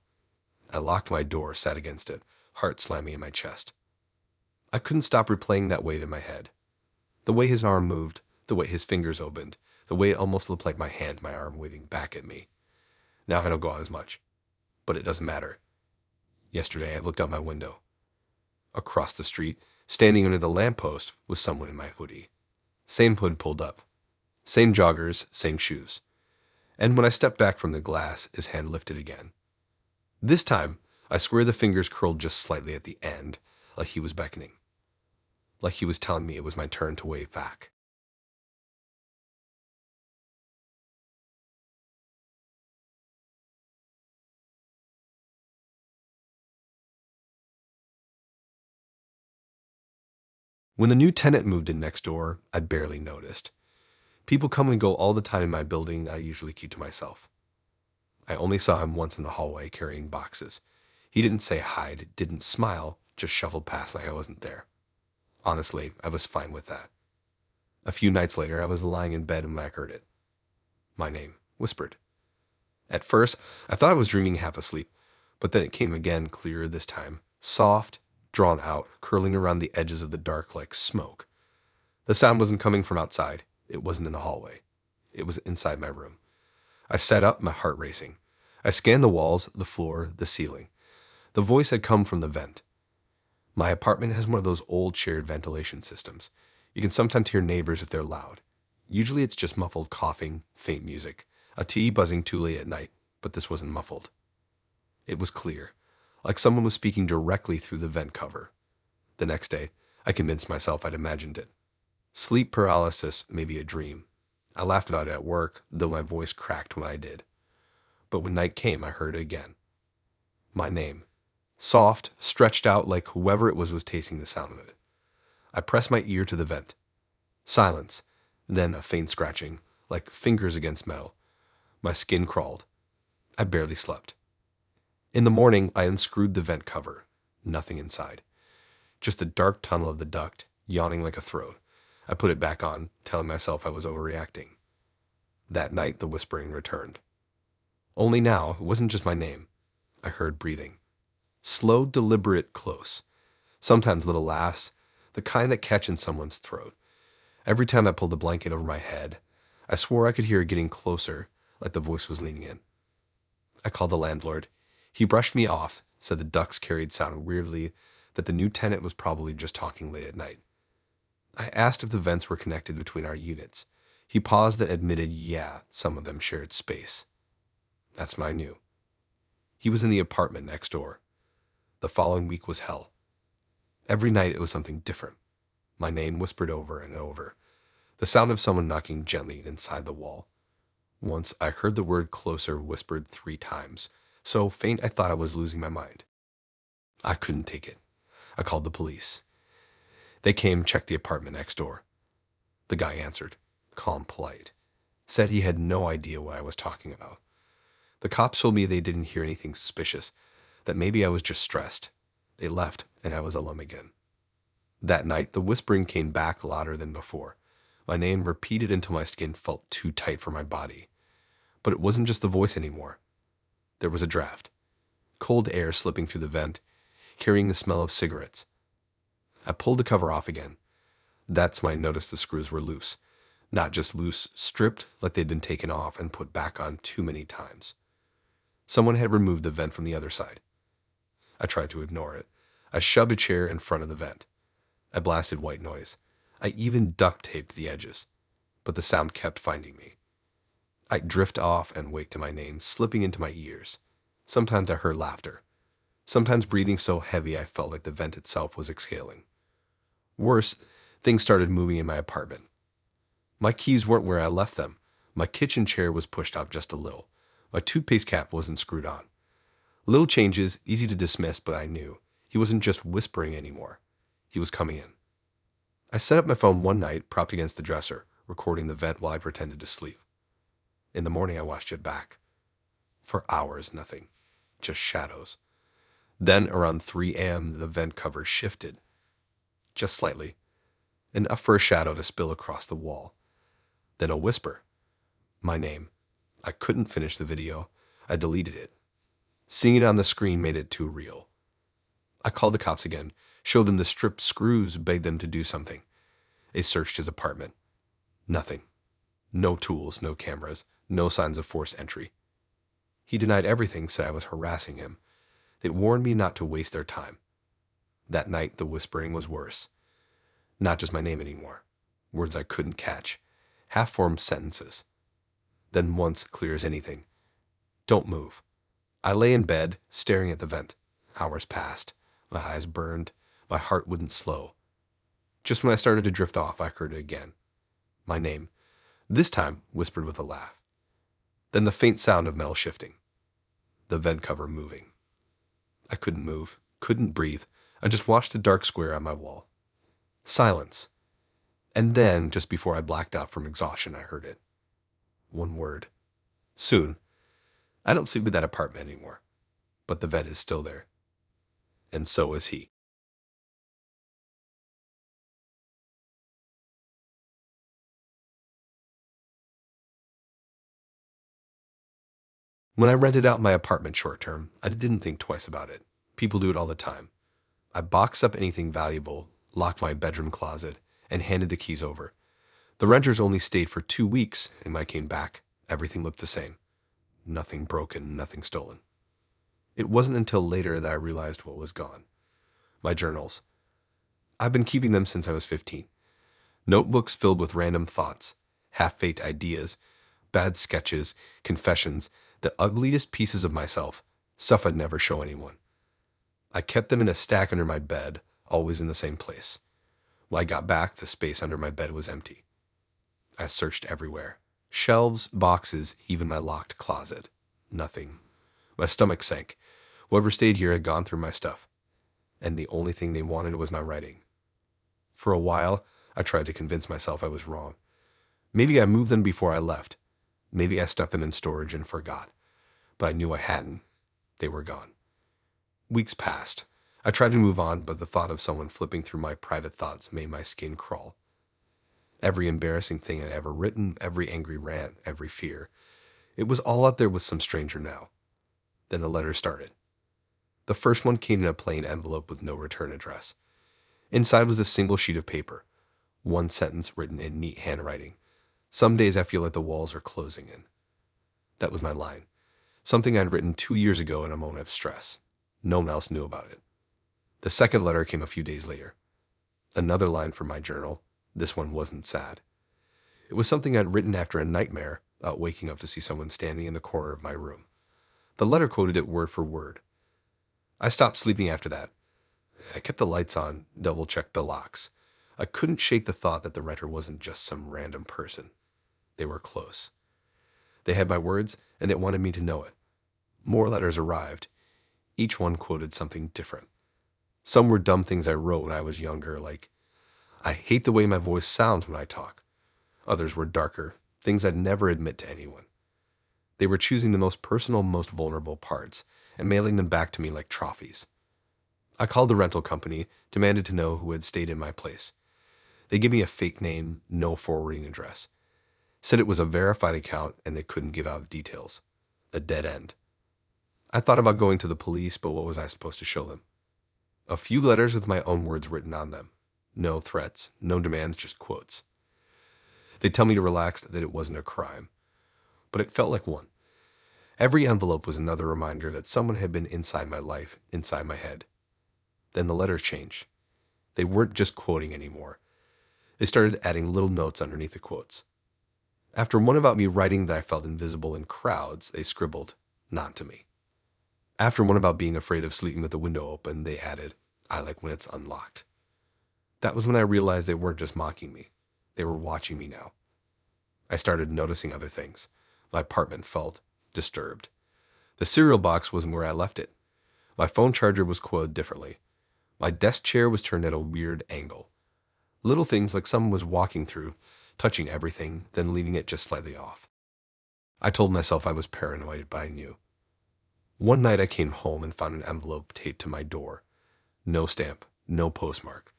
A: I locked my door, sat against it, heart slamming in my chest. I couldn't stop replaying that wave in my head. The way his arm moved, the way his fingers opened, the way it almost looked like my hand, my arm waving back at me. Now I don't go out as much, but it doesn't matter. Yesterday I looked out my window. Across the street, standing under the lamppost, was someone in my hoodie. Same hood pulled up. Same joggers, same shoes. And when I stepped back from the glass, his hand lifted again. This time, I swear the fingers curled just slightly at the end, like he was beckoning. Like he was telling me it was my turn to wave back. When the new tenant moved in next door, I barely noticed. People come and go all the time in my building I usually keep to myself. I only saw him once in the hallway carrying boxes. He didn't say hi, didn't smile, just shuffled past like I wasn't there. Honestly, I was fine with that. A few nights later, I was lying in bed when I heard it. My name, whispered. At first, I thought I was dreaming half asleep, but then it came again, clearer this time, soft, drawn out, curling around the edges of the dark like smoke. The sound wasn't coming from outside. It wasn't in the hallway. It was inside my room. I sat up, my heart racing. I scanned the walls, the floor, the ceiling. The voice had come from the vent. My apartment has one of those old shared ventilation systems. You can sometimes hear neighbors if they're loud. Usually it's just muffled coughing, faint music, a tea buzzing too late at night, but this wasn't muffled. It was clear, like someone was speaking directly through the vent cover. The next day, I convinced myself I'd imagined it. Sleep paralysis may be a dream. I laughed about it at work, though my voice cracked when I did. But when night came, I heard it again. My name. Soft, stretched out like whoever it was tasting the sound of it. I pressed my ear to the vent. Silence, then a faint scratching, like fingers against metal. My skin crawled. I barely slept. In the morning, I unscrewed the vent cover. Nothing inside. Just a dark tunnel of the duct, yawning like a throat. I put it back on, telling myself I was overreacting. That night, the whispering returned. Only now, it wasn't just my name. I heard breathing. Slow, deliberate, close. Sometimes little laughs, the kind that catch in someone's throat. Every time I pulled the blanket over my head, I swore I could hear it getting closer, like the voice was leaning in. I called the landlord. He brushed me off, said the ducks carried sounded weirdly, that the new tenant was probably just talking late at night. I asked if the vents were connected between our units. He paused and admitted, yeah, some of them shared space. That's when I knew. He was in the apartment next door. The following week was hell. Every night it was something different. My name whispered over and over. The sound of someone knocking gently inside the wall. Once I heard the word closer whispered 3 times, so faint I thought I was losing my mind. I couldn't take it. I called the police. They came, checked the apartment next door. The guy answered, calm, polite. Said he had no idea what I was talking about. The cops told me they didn't hear anything suspicious, that maybe I was just stressed. They left, and I was alone again. That night, the whispering came back louder than before. My name repeated until my skin felt too tight for my body. But it wasn't just the voice anymore. There was a draft. Cold air slipping through the vent, carrying the smell of cigarettes. I pulled the cover off again. That's when I noticed the screws were loose. Not just loose, stripped like they'd been taken off and put back on too many times. Someone had removed the vent from the other side. I tried to ignore it. I shoved a chair in front of the vent. I blasted white noise. I even duct taped the edges. But the sound kept finding me. I'd drift off and wake to my name slipping into my ears. Sometimes I heard laughter. Sometimes breathing so heavy I felt like the vent itself was exhaling. Worse, things started moving in my apartment. My keys weren't where I left them. My kitchen chair was pushed out just a little. My toothpaste cap wasn't screwed on. Little changes, easy to dismiss, but I knew. He wasn't just whispering anymore. He was coming in. I set up my phone one night, propped against the dresser, recording the vent while I pretended to sleep. In the morning, I watched it back. For hours, nothing. Just shadows. Then, around 3 a.m., the vent cover shifted. Just slightly. Enough for a shadow to spill across the wall. Then a whisper. My name. I couldn't finish the video. I deleted it. Seeing it on the screen made it too real. I called the cops again, showed them the stripped screws, begged them to do something. They searched his apartment. Nothing. No tools, no cameras, no signs of forced entry. He denied everything, said I was harassing him. They warned me not to waste their time. That night, the whispering was worse. Not just my name anymore. Words I couldn't catch. Half-formed sentences. Then once, clear as anything. Don't move. I lay in bed, staring at the vent. Hours passed. My eyes burned. My heart wouldn't slow. Just when I started to drift off, I heard it again. My name. This time, whispered with a laugh. Then the faint sound of metal shifting. The vent cover moving. I couldn't move, couldn't breathe. I just watched the dark square on my wall. Silence. And then, just before I blacked out from exhaustion, I heard it. One word. Soon. I don't sleep in that apartment anymore. But the vent is still there. And so is he. When I rented out my apartment short term, I didn't think twice about it. People do it all the time. I boxed up anything valuable, locked my bedroom closet, and handed the keys over. The renters only stayed for 2 weeks, and when I came back, everything looked the same. Nothing broken, nothing stolen. It wasn't until later that I realized what was gone. My journals. I've been keeping them since I was 15. Notebooks filled with random thoughts, half-baked ideas, bad sketches, confessions, the ugliest pieces of myself, stuff I'd never show anyone. I kept them in a stack under my bed, always in the same place. When I got back, the space under my bed was empty. I searched everywhere. Shelves, boxes, even my locked closet. Nothing. My stomach sank. Whoever stayed here had gone through my stuff. And the only thing they wanted was my writing. For a while, I tried to convince myself I was wrong. Maybe I moved them before I left. Maybe I stuck them in storage and forgot. But I knew I hadn't. They were gone. Weeks passed. I tried to move on, but the thought of someone flipping through my private thoughts made my skin crawl. Every embarrassing thing I'd ever written, every angry rant, every fear. It was all out there with some stranger now. Then the letters started. The first one came in a plain envelope with no return address. Inside was a single sheet of paper, one sentence written in neat handwriting. Some days I feel like the walls are closing in. That was my line. Something I'd written 2 years ago in a moment of stress. No one else knew about it. The second letter came a few days later. Another line from my journal. This one wasn't sad. It was something I'd written after a nightmare about waking up to see someone standing in the corner of my room. The letter quoted it word for word. I stopped sleeping after that. I kept the lights on, double-checked the locks. I couldn't shake the thought that the writer wasn't just some random person. They were close. They had my words, and they wanted me to know it. More letters arrived. Each one quoted something different. Some were dumb things I wrote when I was younger, like, "I hate the way my voice sounds when I talk." Others were darker, things I'd never admit to anyone. They were choosing the most personal, most vulnerable parts, and mailing them back to me like trophies. I called the rental company, demanded to know who had stayed in my place. They gave me a fake name, no forwarding address. Said it was a verified account and they couldn't give out details. A dead end. I thought about going to the police, but what was I supposed to show them? A few letters with my own words written on them. No threats, no demands, just quotes. They tell me to relax, that it wasn't a crime. But it felt like one. Every envelope was another reminder that someone had been inside my life, inside my head. Then the letters changed. They weren't just quoting anymore. They started adding little notes underneath the quotes. After one about me writing that I felt invisible in crowds, they scribbled, "Not to me." After one about being afraid of sleeping with the window open, they added, "I like when it's unlocked." That was when I realized they weren't just mocking me. They were watching me now. I started noticing other things. My apartment felt disturbed. The cereal box wasn't where I left it. My phone charger was coiled differently. My desk chair was turned at a weird angle. Little things like someone was walking through, touching everything, then leaving it just slightly off. I told myself I was paranoid, but I knew. One night I came home and found an envelope taped to my door. No stamp, no postmark.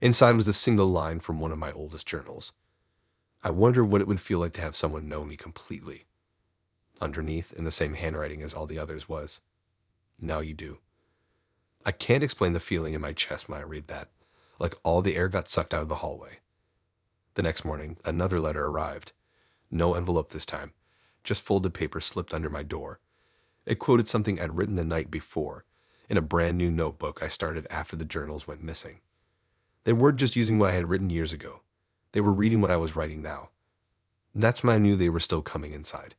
A: Inside was a single line from one of my oldest journals. I wondered what it would feel like to have someone know me completely. Underneath, in the same handwriting as all the others, was, "Now you do." I can't explain the feeling in my chest when I read that, like all the air got sucked out of the hallway. The next morning, another letter arrived. No envelope this time, just folded paper slipped under my door. It quoted something I'd written the night before, in a brand new notebook I started after the journals went missing. They weren't just using what I had written years ago. They were reading what I was writing now. That's when I knew they were still coming inside.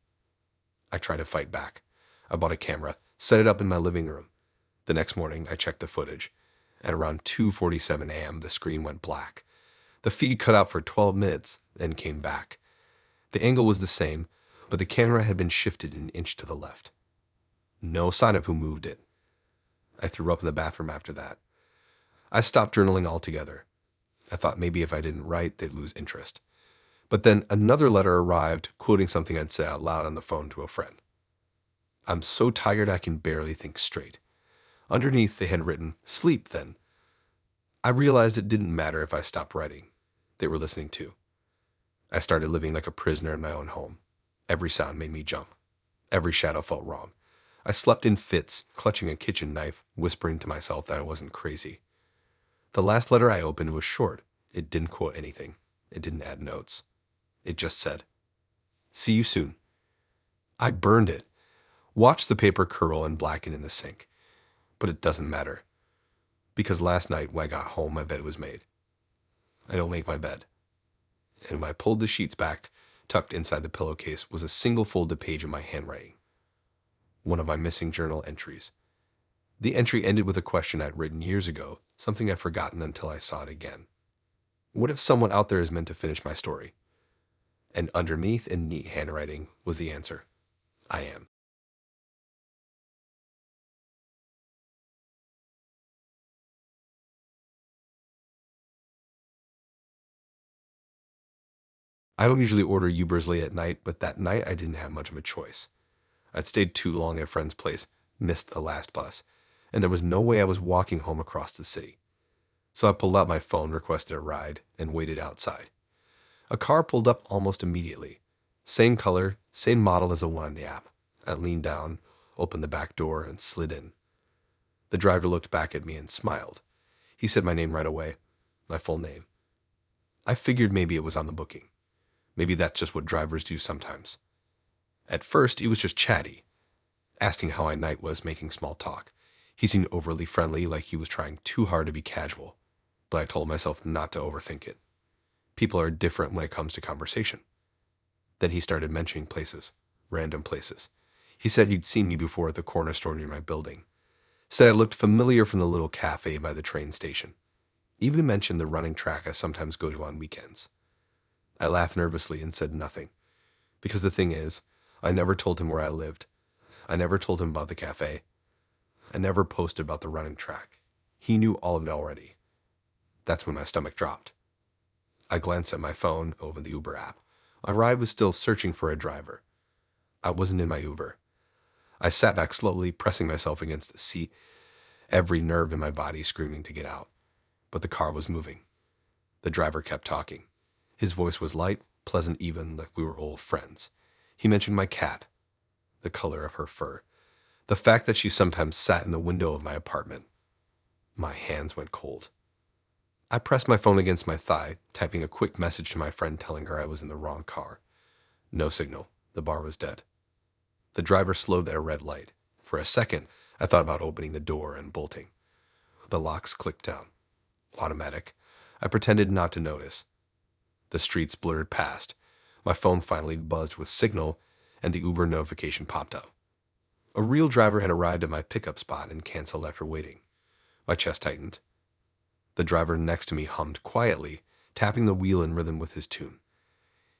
A: I tried to fight back. I bought a camera, set it up in my living room. The next morning, I checked the footage. At around 2:47 a.m., the screen went black. The feed cut out for 12 minutes, then came back. The angle was the same, but the camera had been shifted an inch to the left. No sign of who moved it. I threw up in the bathroom after that. I stopped journaling altogether. I thought maybe if I didn't write, they'd lose interest. But then another letter arrived, quoting something I'd said out loud on the phone to a friend. "I'm so tired I can barely think straight." Underneath, they had written, "Sleep then." I realized it didn't matter if I stopped writing. They were listening too. I started living like a prisoner in my own home. Every sound made me jump. Every shadow felt wrong. I slept in fits, clutching a kitchen knife, whispering to myself that I wasn't crazy. The last letter I opened was short. It didn't quote anything. It didn't add notes. It just said, "See you soon." I burned it. Watched the paper curl and blacken in the sink. But it doesn't matter. Because last night when I got home, my bed was made. I don't make my bed. And when I pulled the sheets back, tucked inside the pillowcase was a single folded page of my handwriting. One of my missing journal entries. The entry ended with a question I'd written years ago, something I'd forgotten until I saw it again. What if someone out there is meant to finish my story? And underneath in neat handwriting was the answer. I am. I don't usually order Ubers late at night, but that night I didn't have much of a choice. I'd stayed too long at a friend's place, missed the last bus, and there was no way I was walking home across the city. So I pulled out my phone, requested a ride, and waited outside. A car pulled up almost immediately. Same color, same model as the one on the app. I leaned down, opened the back door, and slid in. The driver looked back at me and smiled. He said my name right away, my full name. I figured maybe it was on the booking. Maybe that's just what drivers do sometimes. At first, he was just chatty, asking how my night was, making small talk. He seemed overly friendly, like he was trying too hard to be casual, but I told myself not to overthink it. People are different when it comes to conversation. Then he started mentioning places, random places. He said he'd seen me before at the corner store near my building. Said I looked familiar from the little cafe by the train station. Even mentioned the running track I sometimes go to on weekends. I laughed nervously and said nothing, because the thing is, I never told him where I lived. I never told him about the cafe. I never posted about the running track. He knew all of it already. That's when my stomach dropped. I glanced at my phone over the Uber app. My ride was still searching for a driver. I wasn't in my Uber. I sat back slowly, pressing myself against the seat, every nerve in my body screaming to get out. But the car was moving. The driver kept talking. His voice was light, pleasant even, like we were old friends. He mentioned my cat, the color of her fur, the fact that she sometimes sat in the window of my apartment. My hands went cold. I pressed my phone against my thigh, typing a quick message to my friend telling her I was in the wrong car. No signal. The bar was dead. The driver slowed at a red light. For a second, I thought about opening the door and bolting. The locks clicked down. Automatic. I pretended not to notice. The streets blurred past. My phone finally buzzed with signal, and the Uber notification popped up. A real driver had arrived at my pickup spot and canceled after waiting. My chest tightened. The driver next to me hummed quietly, tapping the wheel in rhythm with his tune.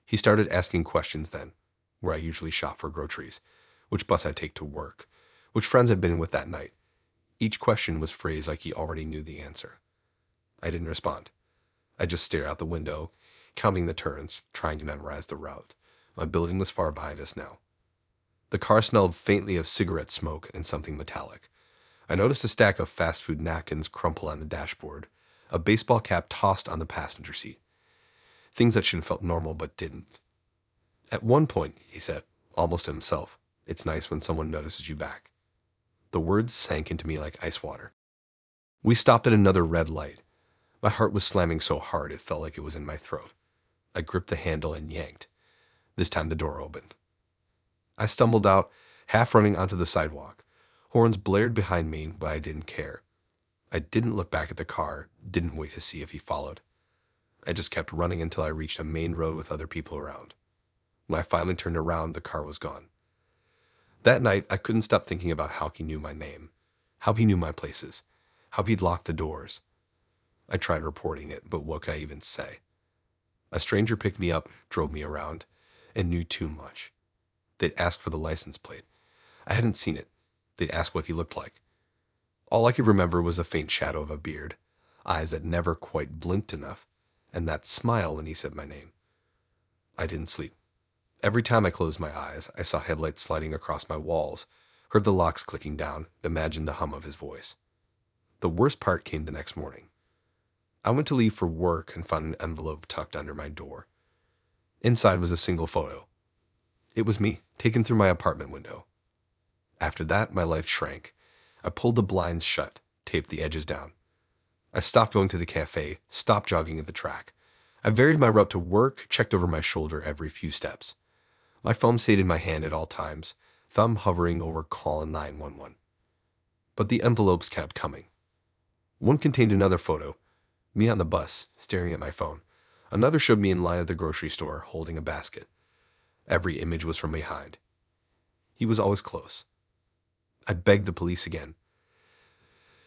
A: He started asking questions then, where I usually shop for groceries, which bus I'd take to work, which friends I'd been with that night. Each question was phrased like he already knew the answer. I didn't respond. I just stared out the window, counting the turns, trying to memorize the route. My building was far behind us now. The car smelled faintly of cigarette smoke and something metallic. I noticed a stack of fast food napkins crumple on the dashboard, a baseball cap tossed on the passenger seat. Things that should have felt normal but didn't. At one point, he said, almost to himself, "It's nice when someone notices you back." The words sank into me like ice water. We stopped at another red light. My heart was slamming so hard it felt like it was in my throat. I gripped the handle and yanked. This time the door opened. I stumbled out, half running onto the sidewalk. Horns blared behind me, but I didn't care. I didn't look back at the car, didn't wait to see if he followed. I just kept running until I reached a main road with other people around. When I finally turned around, the car was gone. That night, I couldn't stop thinking about how he knew my name, how he knew my places, how he'd locked the doors. I tried reporting it, but what could I even say? A stranger picked me up, drove me around, and knew too much. They'd asked for the license plate. I hadn't seen it. They'd asked what he looked like. All I could remember was a faint shadow of a beard, eyes that never quite blinked enough, and that smile when he said my name. I didn't sleep. Every time I closed my eyes, I saw headlights sliding across my walls, heard the locks clicking down, imagined the hum of his voice. The worst part came the next morning. I went to leave for work and found an envelope tucked under my door. Inside was a single photo. It was me, taken through my apartment window. After that, my life shrank. I pulled the blinds shut, taped the edges down. I stopped going to the cafe, stopped jogging at the track. I varied my route to work, checked over my shoulder every few steps. My phone stayed in my hand at all times, thumb hovering over call 911. But the envelopes kept coming. One contained another photo, me on the bus, staring at my phone. Another showed me in line at the grocery store, holding a basket. Every image was from behind. He was always close. I begged the police again.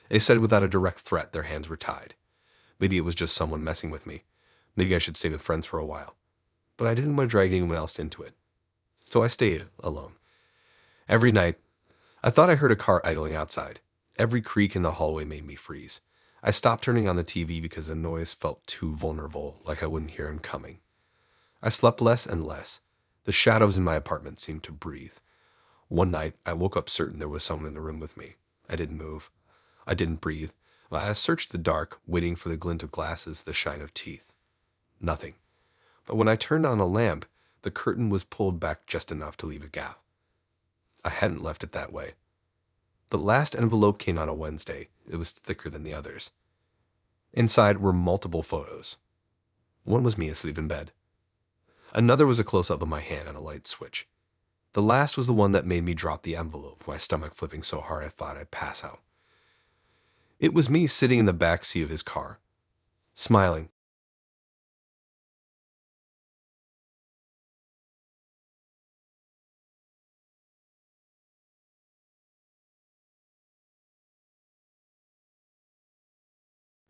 A: They said without a direct threat their hands were tied. Maybe it was just someone messing with me. Maybe I should stay with friends for a while. But I didn't want to drag anyone else into it. So I stayed alone. Every night, I thought I heard a car idling outside. Every creak in the hallway made me freeze. I stopped turning on the TV because the noise felt too vulnerable, like I wouldn't hear him coming. I slept less and less. The shadows in my apartment seemed to breathe. One night, I woke up certain there was someone in the room with me. I didn't move. I didn't breathe. I searched the dark, waiting for the glint of glasses, the shine of teeth. Nothing. But when I turned on a lamp, the curtain was pulled back just enough to leave a gap. I hadn't left it that way. The last envelope came on a Wednesday. It was thicker than the others. Inside were multiple photos. One was me asleep in bed. Another was a close-up of my hand on a light switch. The last was the one that made me drop the envelope, my stomach flipping so hard I thought I'd pass out. It was me sitting in the back seat of his car, smiling.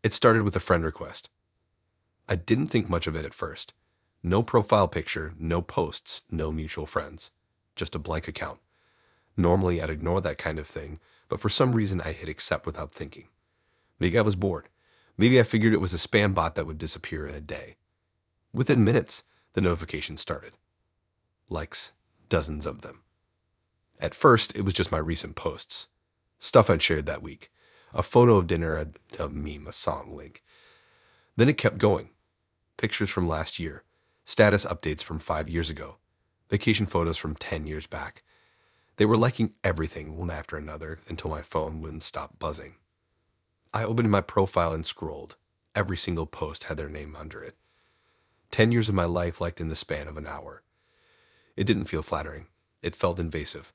A: It started with a friend request. I didn't think much of it at first. No profile picture, no posts, no mutual friends. Just a blank account. Normally, I'd ignore that kind of thing, but for some reason I hit accept without thinking. Maybe I was bored. Maybe I figured it was a spam bot that would disappear in a day. Within minutes, the notifications started. Likes, dozens of them. At first, it was just my recent posts. Stuff I'd shared that week. A photo of dinner, a meme, a song link. Then it kept going. Pictures from last year. Status updates from 5 years ago. Vacation photos from 10 years back. They were liking everything one after another until my phone wouldn't stop buzzing. I opened my profile and scrolled. Every single post had their name under it. 10 years of my life liked in the span of an hour. It didn't feel flattering. It felt invasive.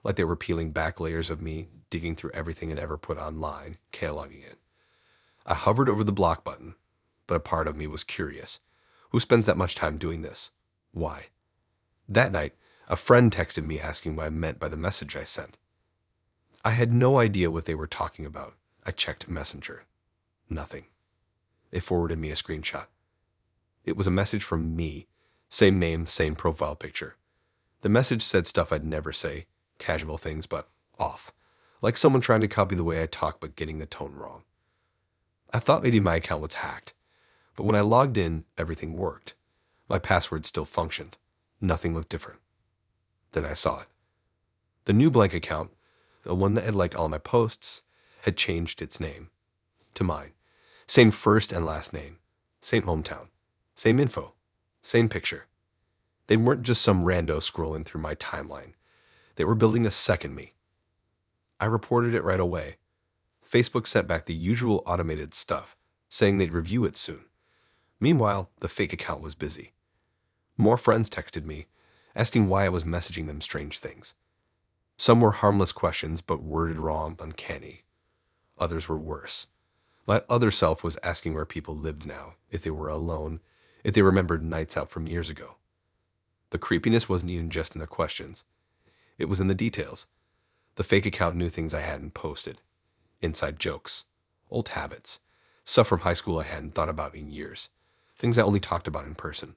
A: Like they were peeling back layers of me, digging through everything I'd ever put online, cataloging it. I hovered over the block button, but a part of me was curious. Who spends that much time doing this? Why? That night, a friend texted me asking what I meant by the message I sent. I had no idea what they were talking about. I checked Messenger. Nothing. They forwarded me a screenshot. It was a message from me. Same name, same profile picture. The message said stuff I'd never say, casual things, but off. Like someone trying to copy the way I talk but getting the tone wrong. I thought maybe my account was hacked, but when I logged in, everything worked. My password still functioned. Nothing looked different. Then I saw it. The new blank account, the one that had liked all my posts, had changed its name to mine. Same first and last name, same hometown, same info, same picture. They weren't just some rando scrolling through my timeline. They were building a second me. I reported it right away. Facebook sent back the usual automated stuff, saying they'd review it soon. Meanwhile, the fake account was busy. More friends texted me, asking why I was messaging them strange things. Some were harmless questions, but worded wrong, uncanny. Others were worse. My other self was asking where people lived now, if they were alone, if they remembered nights out from years ago. The creepiness wasn't even just in the questions. It was in the details. The fake account knew things I hadn't posted. Inside jokes. Old habits. Stuff from high school I hadn't thought about in years. Things I only talked about in person.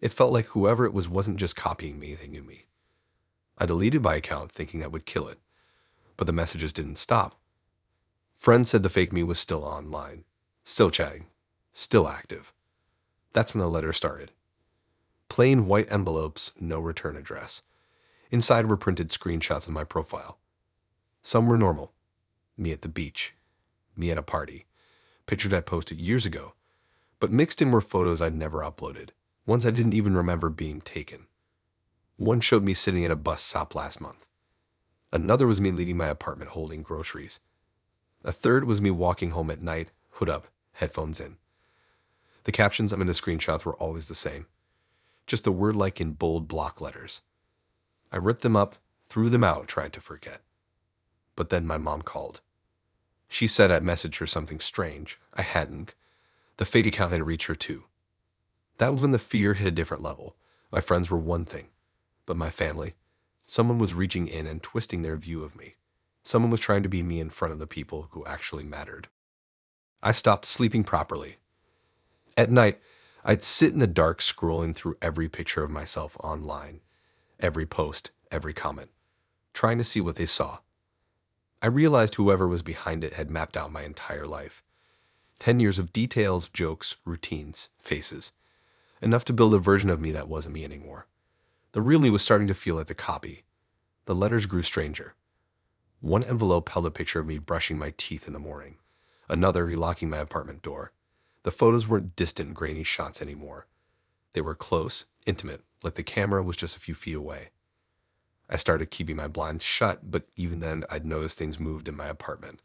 A: It felt like whoever it was wasn't just copying me, they knew me. I deleted my account thinking that would kill it. But the messages didn't stop. Friends said the fake me was still online. Still chatting. Still active. That's when the letter started. Plain white envelopes, no return address. Inside were printed screenshots of my profile. Some were normal. Me at the beach. Me at a party. Pictures I'd posted years ago. But mixed in were photos I'd never uploaded. Ones I didn't even remember being taken. One showed me sitting at a bus stop last month. Another was me leaving my apartment holding groceries. A third was me walking home at night, hood up, headphones in. The captions I'm in the screenshots were always the same. Just the word like in bold block letters. I ripped them up, threw them out, tried to forget. But then my mom called. She said I'd messaged her something strange. I hadn't. The fake account had reached her too. That was when the fear hit a different level. My friends were one thing. But my family, someone was reaching in and twisting their view of me. Someone was trying to be me in front of the people who actually mattered. I stopped sleeping properly. At night, I'd sit in the dark scrolling through every picture of myself online, every post, every comment, trying to see what they saw. I realized whoever was behind it had mapped out my entire life. 10 years of details, jokes, routines, faces. Enough to build a version of me that wasn't me anymore. The real me was starting to feel like the copy. The letters grew stranger. One envelope held a picture of me brushing my teeth in the morning. Another relocking my apartment door. The photos weren't distant, grainy shots anymore. They were close, intimate, like the camera was just a few feet away. I started keeping my blinds shut, but even then I'd noticed things moved in my apartment.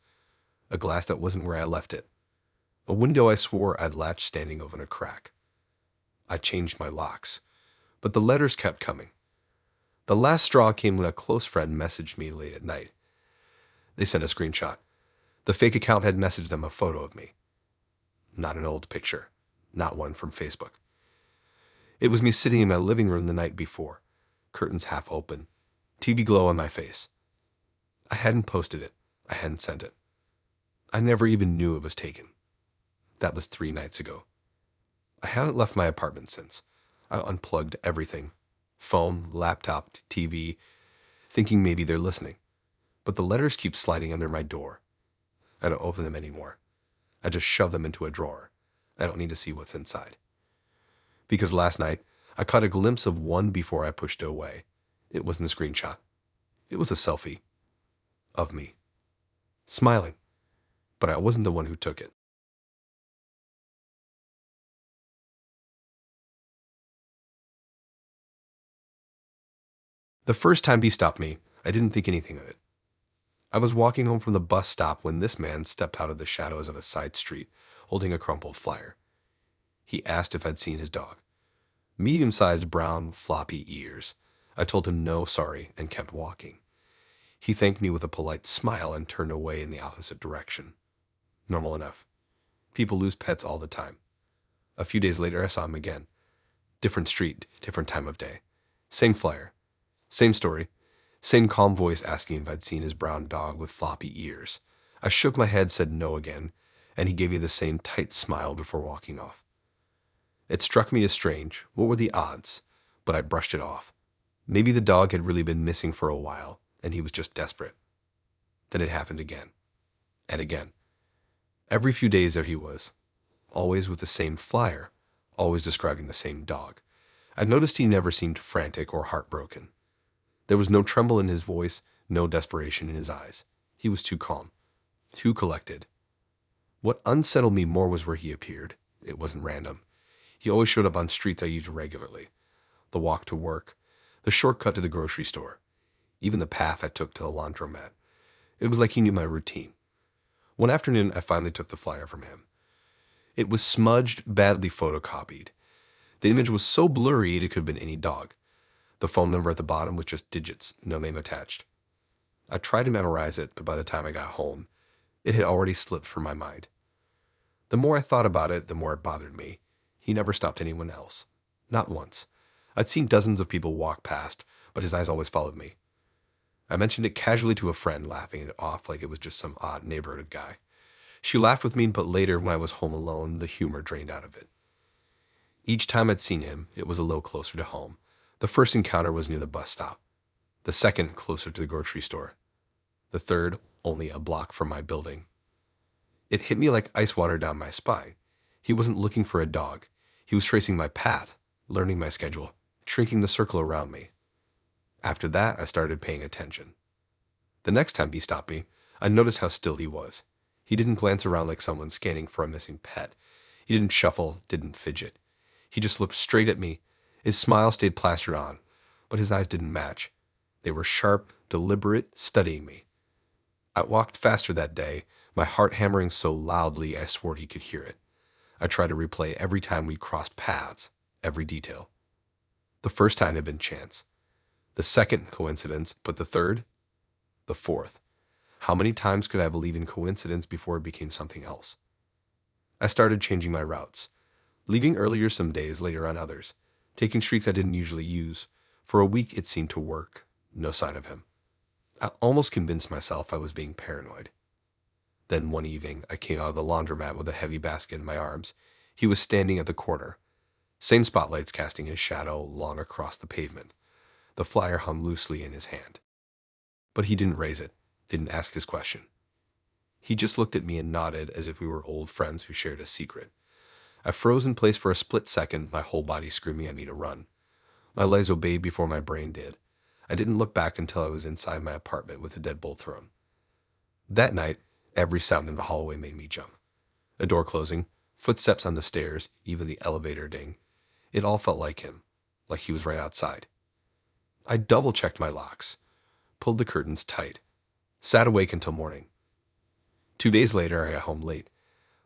A: A glass that wasn't where I left it. A window I swore I'd latched standing over a crack. I changed my locks, but the letters kept coming. The last straw came when a close friend messaged me late at night. They sent a screenshot. The fake account had messaged them a photo of me. Not an old picture. Not one from Facebook. It was me sitting in my living room the night before, curtains half open, TV glow on my face. I hadn't posted it. I hadn't sent it. I never even knew it was taken. That was 3 nights ago. I haven't left my apartment since. I unplugged everything. Phone, laptop, TV, thinking maybe they're listening. But the letters keep sliding under my door. I don't open them anymore. I just shove them into a drawer. I don't need to see what's inside. Because last night, I caught a glimpse of one before I pushed it away. It wasn't a screenshot. It was a selfie. Of me. Smiling. But I wasn't the one who took it. The first time he stopped me, I didn't think anything of it. I was walking home from the bus stop when this man stepped out of the shadows of a side street, holding a crumpled flyer. He asked if I'd seen his dog. Medium-sized brown, floppy ears. I told him no, sorry, and kept walking. He thanked me with a polite smile and turned away in the opposite direction. Normal enough. People lose pets all the time. A few days later, I saw him again. Different street, different time of day. Same flyer. Same story. Same calm voice asking if I'd seen his brown dog with floppy ears. I shook my head, said no again, and he gave me the same tight smile before walking off. It struck me as strange. What were the odds? But I brushed it off. Maybe the dog had really been missing for a while, and he was just desperate. Then it happened again. And again. Every few days there he was. Always with the same flyer. Always describing the same dog. I noticed he never seemed frantic or heartbroken. There was no tremble in his voice, no desperation in his eyes. He was too calm. Too collected. What unsettled me more was where he appeared. It wasn't random. He always showed up on streets I used regularly. The walk to work. The shortcut to the grocery store. Even the path I took to the laundromat. It was like he knew my routine. One afternoon, I finally took the flyer from him. It was smudged, badly photocopied. The image was so blurry it could have been any dog. The phone number at the bottom was just digits, no name attached. I tried to memorize it, but by the time I got home, it had already slipped from my mind. The more I thought about it, the more it bothered me. He never stopped anyone else. Not once. I'd seen dozens of people walk past, but his eyes always followed me. I mentioned it casually to a friend, laughing it off like it was just some odd neighborhood guy. She laughed with me, but later, when I was home alone, the humor drained out of it. Each time I'd seen him, it was a little closer to home. The first encounter was near the bus stop. The second, closer to the grocery store. The third, only a block from my building. It hit me like ice water down my spine. He wasn't looking for a dog. He was tracing my path, learning my schedule, shrinking the circle around me. After that, I started paying attention. The next time he stopped me, I noticed how still he was. He didn't glance around like someone scanning for a missing pet. He didn't shuffle, didn't fidget. He just looked straight at me. His smile stayed plastered on, but his eyes didn't match. They were sharp, deliberate, studying me. I walked faster that day, my heart hammering so loudly I swore he could hear it. I tried to replay every time we crossed paths, every detail. The first time had been chance. The second, coincidence, but the third? The fourth. How many times could I believe in coincidence before it became something else? I started changing my routes, leaving earlier some days, later on others, taking streets I didn't usually use. For a week it seemed to work. No sign of him. I almost convinced myself I was being paranoid. Then one evening, I came out of the laundromat with a heavy basket in my arms. He was standing at the corner. Same spotlights casting his shadow long across the pavement. The flyer hung loosely in his hand. But he didn't raise it, didn't ask his question. He just looked at me and nodded as if we were old friends who shared a secret. I froze in place for a split second, my whole body screaming at me to run. My legs obeyed before my brain did. I didn't look back until I was inside my apartment with the deadbolt thrown. That night, every sound in the hallway made me jump. A door closing, footsteps on the stairs, even the elevator ding. It all felt like him, like he was right outside. I double-checked my locks, pulled the curtains tight, sat awake until morning. 2 days later, I got home late.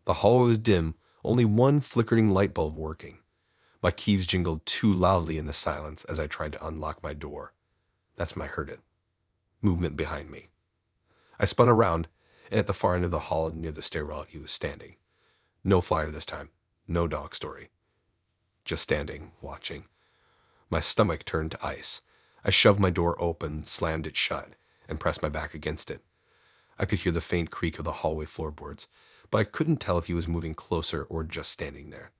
A: The hallway was dim, only one flickering light bulb working. My keys jingled too loudly in the silence as I tried to unlock my door. That's when I heard it. Movement behind me. I spun around, and at the far end of the hall near the stairwell, he was standing. No flyer this time. No dog story. Just standing, watching. My stomach turned to ice. I shoved my door open, slammed it shut, and pressed my back against it. I could hear the faint creak of the hallway floorboards, but I couldn't tell if he was moving closer or just standing there.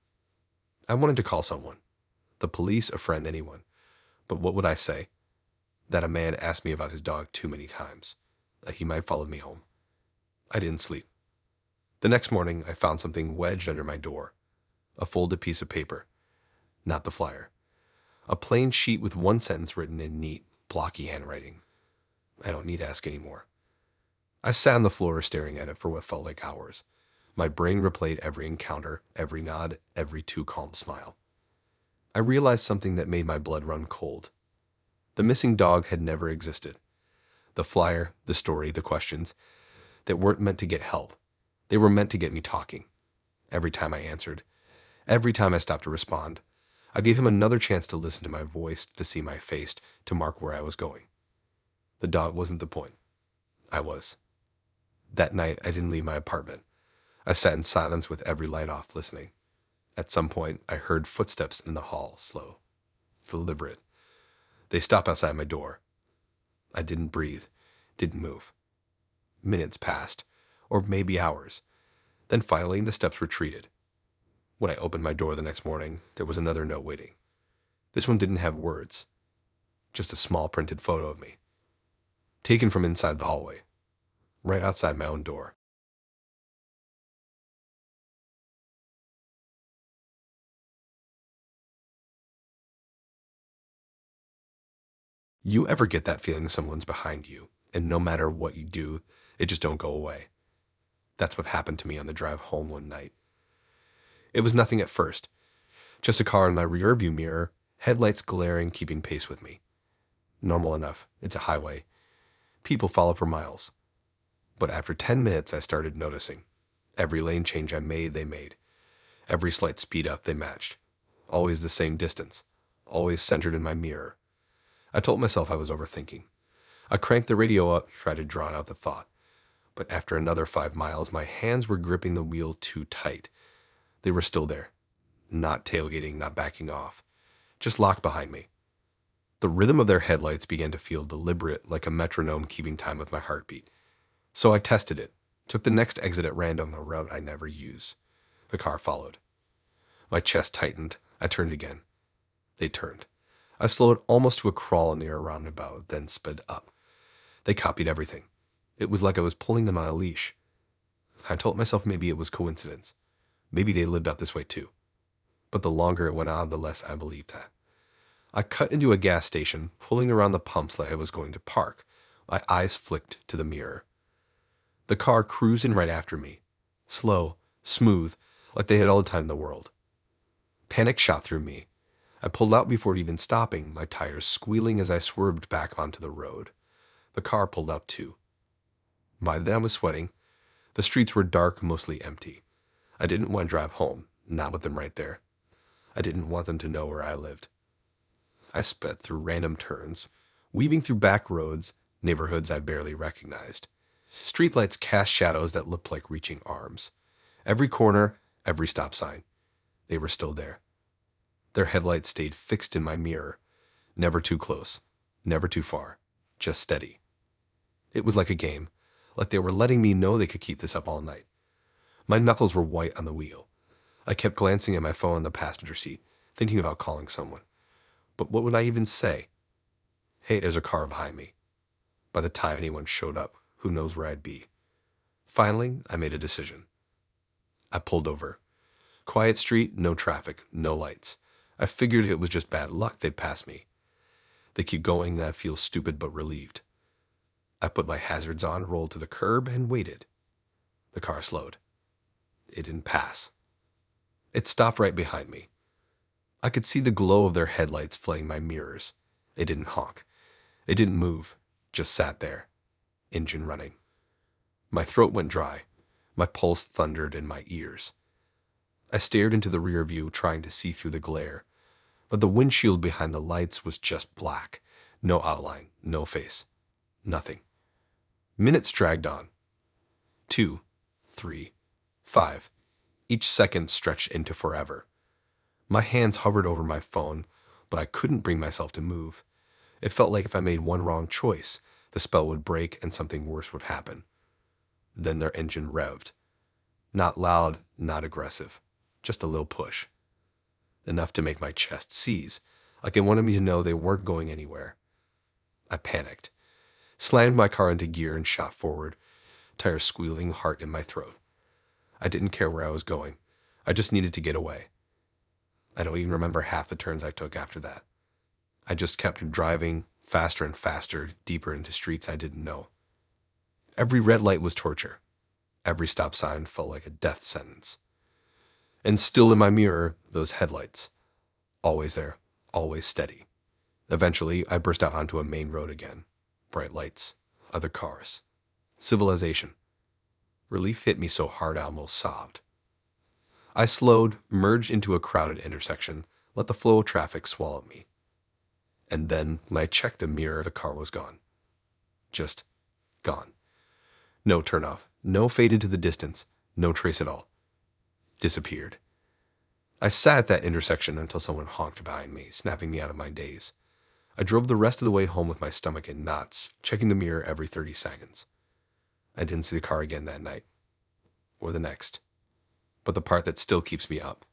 A: I wanted to call someone. The police, a friend, anyone. But what would I say? That a man asked me about his dog too many times. That he might follow me home. I didn't sleep. The next morning, I found something wedged under my door. A folded piece of paper. Not the flyer. A plain sheet with one sentence written in neat, blocky handwriting. I don't need to ask any more. I sat on the floor staring at it for what felt like hours. My brain replayed every encounter, every nod, every too calm smile. I realized something that made my blood run cold. The missing dog had never existed. The flyer, the story, the questions, that weren't meant to get help. They were meant to get me talking. Every time I answered, every time I stopped to respond, I gave him another chance to listen to my voice, to see my face, to mark where I was going. The dog wasn't the point. I was. That night, I didn't leave my apartment. I sat in silence with every light off, listening. At some point, I heard footsteps in the hall, slow, deliberate. They stopped outside my door. I didn't breathe, didn't move. Minutes passed, or maybe hours. Then finally, the steps retreated. When I opened my door the next morning, there was another note waiting. This one didn't have words, just a small printed photo of me, taken from inside the hallway, right outside my own door. You ever get that feeling someone's behind you, and no matter what you do, it just don't go away? That's what happened to me on the drive home one night. It was nothing at first, just a car in my rearview mirror, headlights glaring, keeping pace with me. Normal enough, it's a highway. People follow for miles. But after 10 minutes, I started noticing. Every lane change I made, they made. Every slight speed up, they matched. Always the same distance. Always centered in my mirror. I told myself I was overthinking. I cranked the radio up, tried to drown out the thought. But after another 5 miles, my hands were gripping the wheel too tight. They were still there. Not tailgating, not backing off. Just locked behind me. The rhythm of their headlights began to feel deliberate, like a metronome keeping time with my heartbeat. So I tested it. Took the next exit at random, a route I never use. The car followed. My chest tightened. I turned again. They turned. I slowed almost to a crawl near a roundabout, then sped up. They copied everything. It was like I was pulling them on a leash. I told myself maybe it was coincidence. Maybe they lived out this way too. But the longer it went on, the less I believed that. I cut into a gas station, pulling around the pumps like I was going to park. My eyes flicked to the mirror. The car cruised in right after me. Slow, smooth, like they had all the time in the world. Panic shot through me. I pulled out before even stopping, my tires squealing as I swerved back onto the road. The car pulled up too. By then I was sweating. The streets were dark, mostly empty. I didn't want to drive home, not with them right there. I didn't want them to know where I lived. I sped through random turns, weaving through back roads, neighborhoods I barely recognized. Streetlights cast shadows that looked like reaching arms. Every corner, every stop sign. They were still there. Their headlights stayed fixed in my mirror. Never too close, never too far, just steady. It was like a game, like they were letting me know they could keep this up all night. My knuckles were white on the wheel. I kept glancing at my phone in the passenger seat, thinking about calling someone. But what would I even say? Hey, there's a car behind me. By the time anyone showed up, who knows where I'd be. Finally, I made a decision. I pulled over. Quiet street, no traffic, no lights. I figured it was just bad luck they'd pass me. They keep going and I feel stupid but relieved. I put my hazards on, rolled to the curb, and waited. The car slowed. It didn't pass. It stopped right behind me. I could see the glow of their headlights flooding my mirrors. They didn't honk. They didn't move, just sat there, engine running. My throat went dry. My pulse thundered in my ears. I stared into the rear view, trying to see through the glare, but the windshield behind the lights was just black. No outline, no face, nothing. Minutes dragged on. 2, 3, 5. Each second stretched into forever. My hands hovered over my phone, but I couldn't bring myself to move. It felt like if I made one wrong choice, the spell would break and something worse would happen. Then their engine revved. Not loud, not aggressive, just a little push. Enough to make my chest seize, like it wanted me to know they weren't going anywhere. I panicked, slammed my car into gear and shot forward, tires squealing, heart in my throat. I didn't care where I was going. I just needed to get away. I don't even remember half the turns I took after that. I just kept driving faster and faster, deeper into streets I didn't know. Every red light was torture. Every stop sign felt like a death sentence. And still in my mirror, those headlights. Always there, always steady. Eventually, I burst out onto a main road again. Bright lights, other cars, civilization. Relief hit me so hard I almost sobbed. I slowed, merged into a crowded intersection, let the flow of traffic swallow me. And then, when I checked the mirror, the car was gone. Just gone. No turnoff, no fade into the distance, no trace at all. Disappeared. I sat at that intersection until someone honked behind me, snapping me out of my daze. I drove the rest of the way home with my stomach in knots, checking the mirror every 30 seconds. I didn't see the car again that night, or the next. But the part that still keeps me up,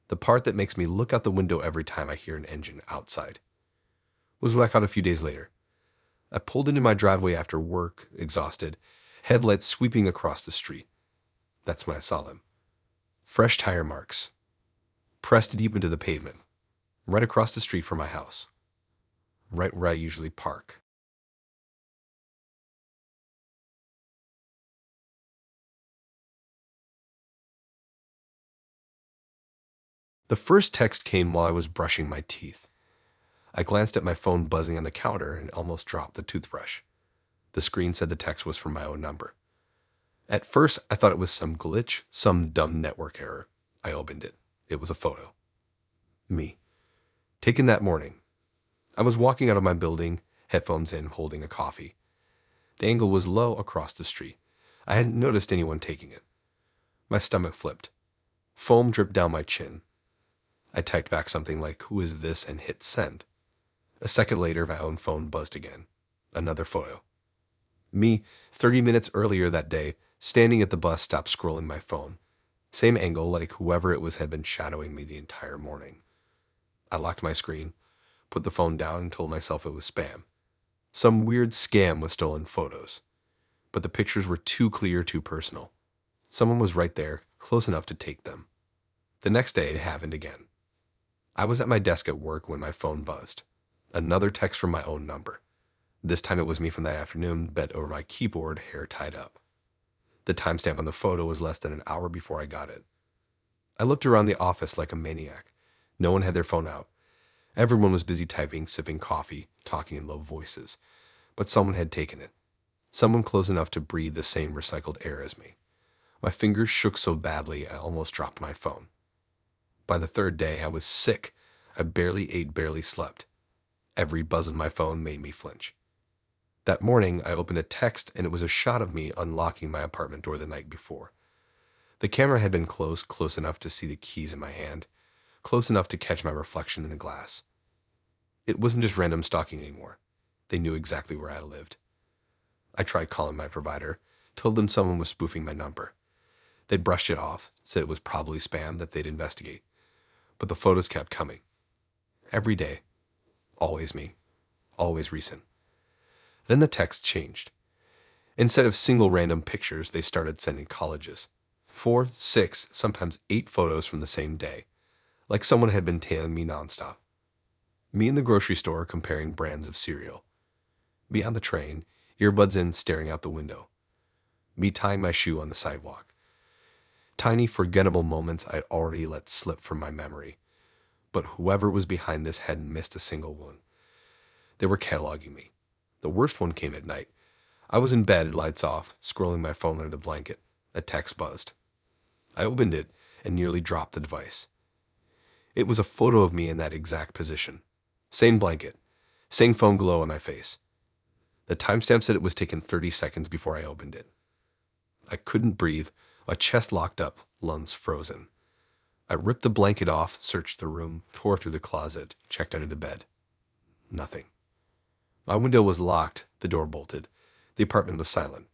A: the part that makes me look out the window every time I hear an engine outside, was what I caught a few days later. I pulled into my driveway after work, exhausted, headlights sweeping across the street. That's when I saw them. Fresh tire marks, pressed deep into the pavement, right across the street from my house, right where I usually park. The first text came while I was brushing my teeth. I glanced at my phone buzzing on the counter and almost dropped the toothbrush. The screen said the text was from my own number. At first, I thought it was some glitch, some dumb network error. I opened it. It was a photo. Me. Taken that morning. I was walking out of my building, headphones in, holding a coffee. The angle was low across the street. I hadn't noticed anyone taking it. My stomach flipped. Foam dripped down my chin. I typed back something like, "Who is this?" and hit send. A second later, my own phone buzzed again. Another photo. Me, 30 minutes earlier that day, standing at the bus stop scrolling my phone. Same angle, like whoever it was had been shadowing me the entire morning. I locked my screen, put the phone down, and told myself it was spam. Some weird scam with stolen photos. But the pictures were too clear, too personal. Someone was right there, close enough to take them. The next day, it happened again. I was at my desk at work when my phone buzzed. Another text from my own number. This time it was me from that afternoon, bent over my keyboard, hair tied up. The timestamp on the photo was less than an hour before I got it. I looked around the office like a maniac. No one had their phone out. Everyone was busy typing, sipping coffee, talking in low voices. But someone had taken it. Someone close enough to breathe the same recycled air as me. My fingers shook so badly I almost dropped my phone. By the third day, I was sick. I barely ate, barely slept. Every buzz of my phone made me flinch. That morning, I opened a text, and it was a shot of me unlocking my apartment door the night before. The camera had been close enough to see the keys in my hand, close enough to catch my reflection in the glass. It wasn't just random stalking anymore. They knew exactly where I lived. I tried calling my provider, told them someone was spoofing my number. They brushed it off, said it was probably spam, that they'd investigate. But the photos kept coming. Every day. Always me. Always recent. Then the text changed. Instead of single random pictures, they started sending collages. 4, 6, sometimes 8 photos from the same day. Like someone had been tailing me nonstop. Me in the grocery store comparing brands of cereal. Me on the train, earbuds in, staring out the window. Me tying my shoe on the sidewalk. Tiny, forgettable moments I'd already let slip from my memory. but whoever was behind this hadn't missed a single one. They were cataloging me. The worst one came at night. I was in bed, lights off, scrolling my phone under the blanket. A text buzzed. I opened it and nearly dropped the device. It was a photo of me in that exact position. Same blanket, same foam glow on my face. The timestamp said it was taken 30 seconds before I opened it. I couldn't breathe, my chest locked up, lungs frozen. I ripped the blanket off, searched the room, tore through the closet, checked under the bed. Nothing. My window was locked, the door bolted. The apartment was silent.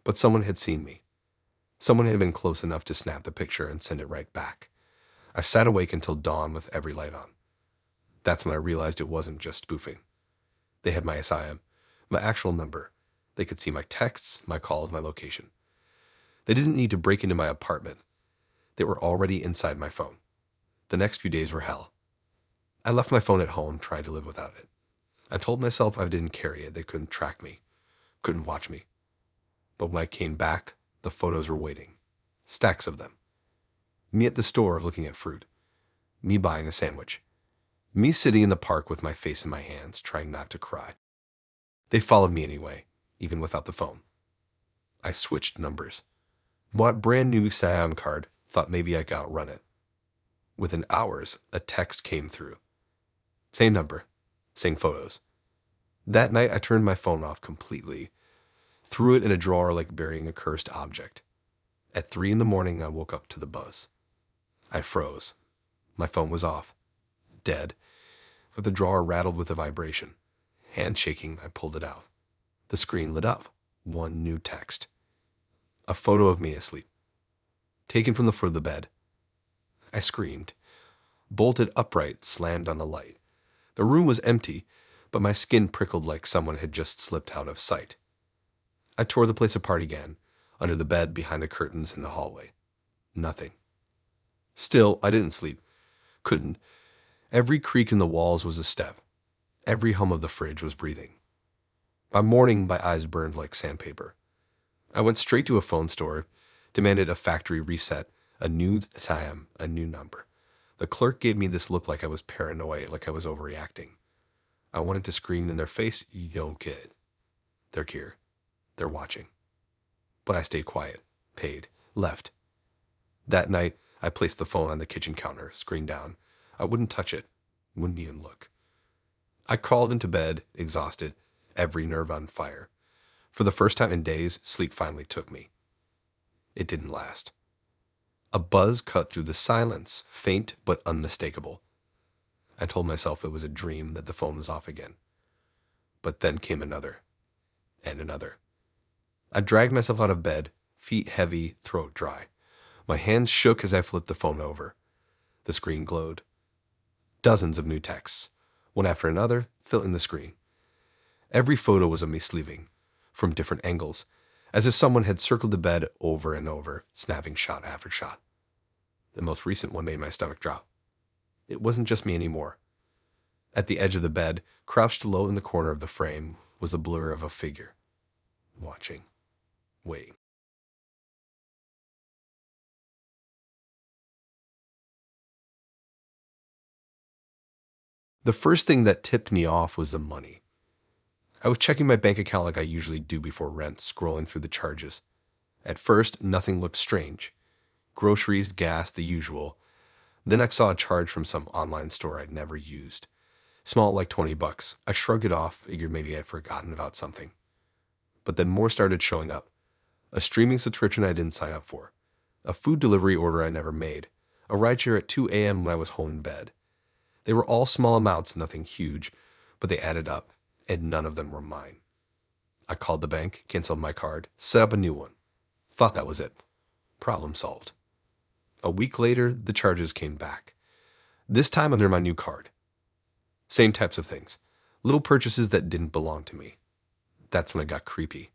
A: But someone had seen me. Someone had been close enough to snap the picture and send it right back. I sat awake until dawn with every light on. That's when I realized it wasn't just spoofing. They had my SIM, my actual number. They could see my texts, my calls, my location. They didn't need to break into my apartment. They were already inside my phone. The next few days were hell. I left my phone at home, tried to live without it. I told myself if I didn't carry it, they couldn't track me, couldn't watch me. But when I came back, the photos were waiting. Stacks of them. Me at the store looking at fruit. Me buying a sandwich. Me sitting in the park with my face in my hands, trying not to cry. They followed me anyway, even without the phone. I switched numbers. Bought brand new SIM card, thought maybe I could outrun it. Within hours, a text came through. Same number, same photos. That night, I turned my phone off completely, threw it in a drawer like burying a cursed object. At 3 a.m, I woke up to the buzz. I froze. My phone was off. Dead. But the drawer rattled with a vibration. Hand shaking, I pulled it out. The screen lit up. One new text. A photo of me asleep. Taken from the foot of the bed. I screamed. Bolted upright, slammed on the light. The room was empty, but my skin prickled like someone had just slipped out of sight. I tore the place apart again, under the bed, behind the curtains, in the hallway. Nothing. Still, I didn't sleep. Couldn't. Every creak in the walls was a step. Every hum of the fridge was breathing. By morning, my eyes burned like sandpaper. I went straight to a phone store, demanded a factory reset, a new SIM, a new number. The clerk gave me this look like I was paranoid, like I was overreacting. I wanted to scream in their face, "You don't get it. They're here. They're watching." But I stayed quiet, paid, left. That night, I placed the phone on the kitchen counter, screen down. I wouldn't touch it, wouldn't even look. I crawled into bed, exhausted, every nerve on fire. For the first time in days, sleep finally took me. It didn't last. A buzz cut through the silence, faint but unmistakable. I told myself it was a dream, that the phone was off again. But then came another, and another. I dragged myself out of bed, feet heavy, throat dry. My hands shook as I flipped the phone over. The screen glowed. Dozens of new texts, one after another, filling the screen. Every photo was of me sleeping, from different angles, as if someone had circled the bed over and over, snapping shot after shot. The most recent one made my stomach drop. It wasn't just me anymore. At the edge of the bed, crouched low in the corner of the frame, was the blur of a figure. Watching. Waiting. The first thing that tipped me off was the money. I was checking my bank account like I usually do before rent, scrolling through the charges. At first, nothing looked strange. Groceries, gas, the usual. Then I saw a charge from some online store I'd never used. Small, like $20. I shrugged it off, figured maybe I'd forgotten about something. But then more started showing up. A streaming subscription I didn't sign up for. A food delivery order I never made. A rideshare at 2 a.m. when I was home in bed. They were all small amounts, nothing huge, but they added up, and none of them were mine. I called the bank, canceled my card, set up a new one. Thought that was it. Problem solved. A week later, the charges came back. This time under my new card. Same types of things. Little purchases that didn't belong to me. That's when it got creepy.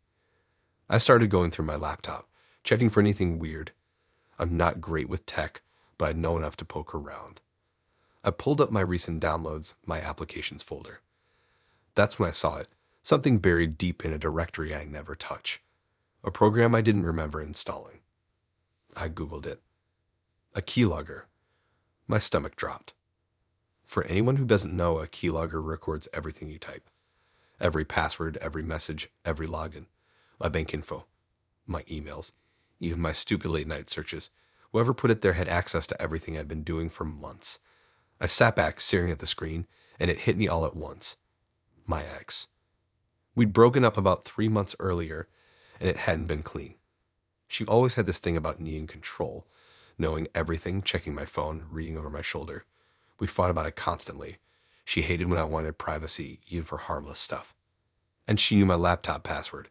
A: I started going through my laptop, checking for anything weird. I'm not great with tech, but I know enough to poke around. I pulled up my recent downloads, my applications folder. That's when I saw it, something buried deep in a directory I never touch. A program I didn't remember installing. I Googled it. A keylogger. My stomach dropped. For anyone who doesn't know, a keylogger records everything you type. Every password, every message, every login. My bank info, my emails, even my stupid late night searches. Whoever put it there had access to everything I'd been doing for months. I sat back, staring at the screen, and it hit me all at once. My ex. We'd broken up about 3 months earlier, and it hadn't been clean. She always had this thing about needing control, knowing everything, checking my phone, reading over my shoulder. We fought about it constantly. She hated when I wanted privacy, even for harmless stuff. And she knew my laptop password.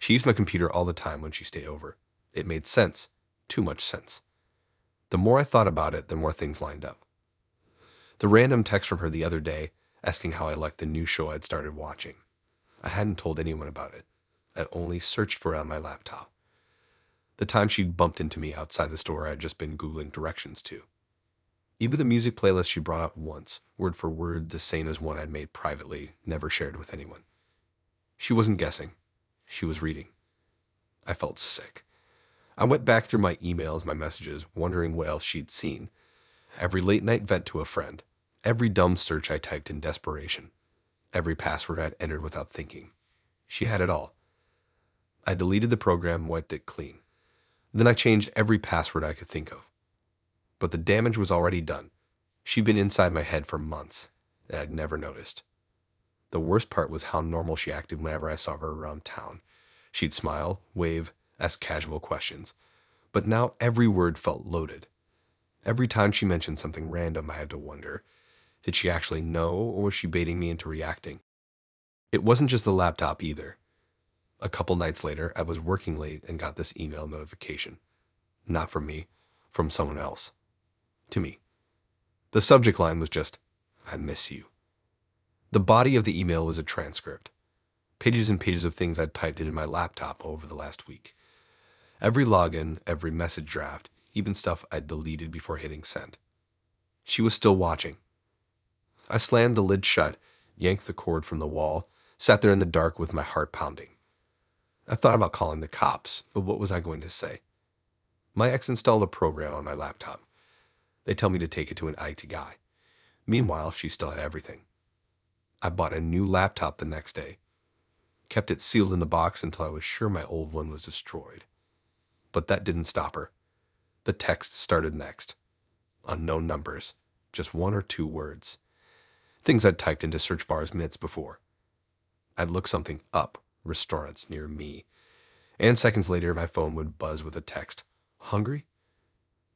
A: She used my computer all the time when she stayed over. It made sense. Too much sense. The more I thought about it, the more things lined up. The random text from her the other day, asking how I liked the new show I'd started watching. I hadn't told anyone about it. I'd only searched for it on my laptop. The time she'd bumped into me outside the store I'd just been Googling directions to. Even the music playlist she brought up once, word for word the same as one I'd made privately, never shared with anyone. She wasn't guessing. She was reading. I felt sick. I went back through my emails, my messages, wondering what else she'd seen. Every late night vent to a friend. Every dumb search I typed in desperation. Every password I'd entered without thinking. She had it all. I deleted the program, wiped it clean. Then I changed every password I could think of. But the damage was already done. She'd been inside my head for months, and I'd never noticed. The worst part was how normal she acted whenever I saw her around town. She'd smile, wave, ask casual questions. But now every word felt loaded. Every time she mentioned something random, I had to wonder, did she actually know, or was she baiting me into reacting? It wasn't just the laptop either. A couple nights later, I was working late and got this email notification. Not from me, from someone else. To me. The subject line was just, "I miss you." The body of the email was a transcript. Pages and pages of things I'd typed into my laptop over the last week. Every login, every message draft, even stuff I'd deleted before hitting send. She was still watching. I slammed the lid shut, yanked the cord from the wall, sat there in the dark with my heart pounding. I thought about calling the cops, but what was I going to say? My ex installed a program on my laptop. They tell me to take it to an IT guy. Meanwhile, she still had everything. I bought a new laptop the next day. Kept it sealed in the box until I was sure my old one was destroyed. But that didn't stop her. The text started next. Unknown numbers. Just 1 or 2 words. Things I'd typed into search bars minutes before. I'd look something up, restaurants near me. And seconds later, my phone would buzz with a text. Hungry?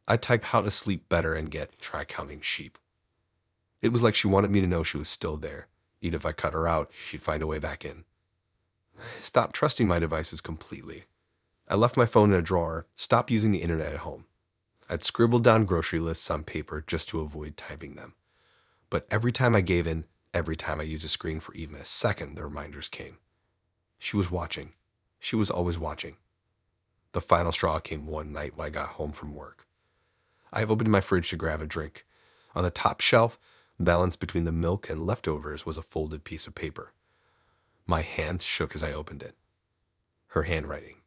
A: I'd type how to sleep better and get try counting sheep. It was like she wanted me to know she was still there. Even if I cut her out, she'd find a way back in. I stopped trusting my devices completely. I left my phone in a drawer, stopped using the internet at home. I'd scribbled down grocery lists on paper just to avoid typing them. But every time I gave in, every time I used a screen for even a second, the reminders came. She was watching. She was always watching. The final straw came one night when I got home from work. I opened my fridge to grab a drink. On the top shelf, balanced between the milk and leftovers, was a folded piece of paper. My hand shook as I opened it. Her handwriting.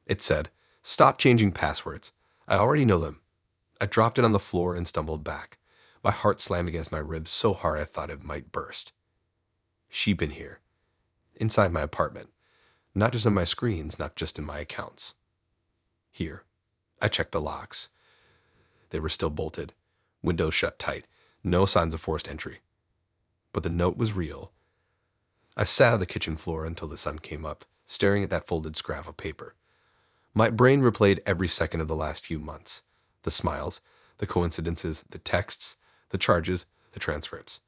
A: It said, "Stop changing passwords. I already know them." I dropped it on the floor and stumbled back. My heart slammed against my ribs so hard I thought it might burst. She'd been here. Inside my apartment. Not just on my screens, not just in my accounts. Here. I checked the locks. They were still bolted. Windows shut tight. No signs of forced entry. But the note was real. I sat on the kitchen floor until the sun came up, staring at that folded scrap of paper. My brain replayed every second of the last few months. The smiles, the coincidences, the texts, the charges, the transcripts.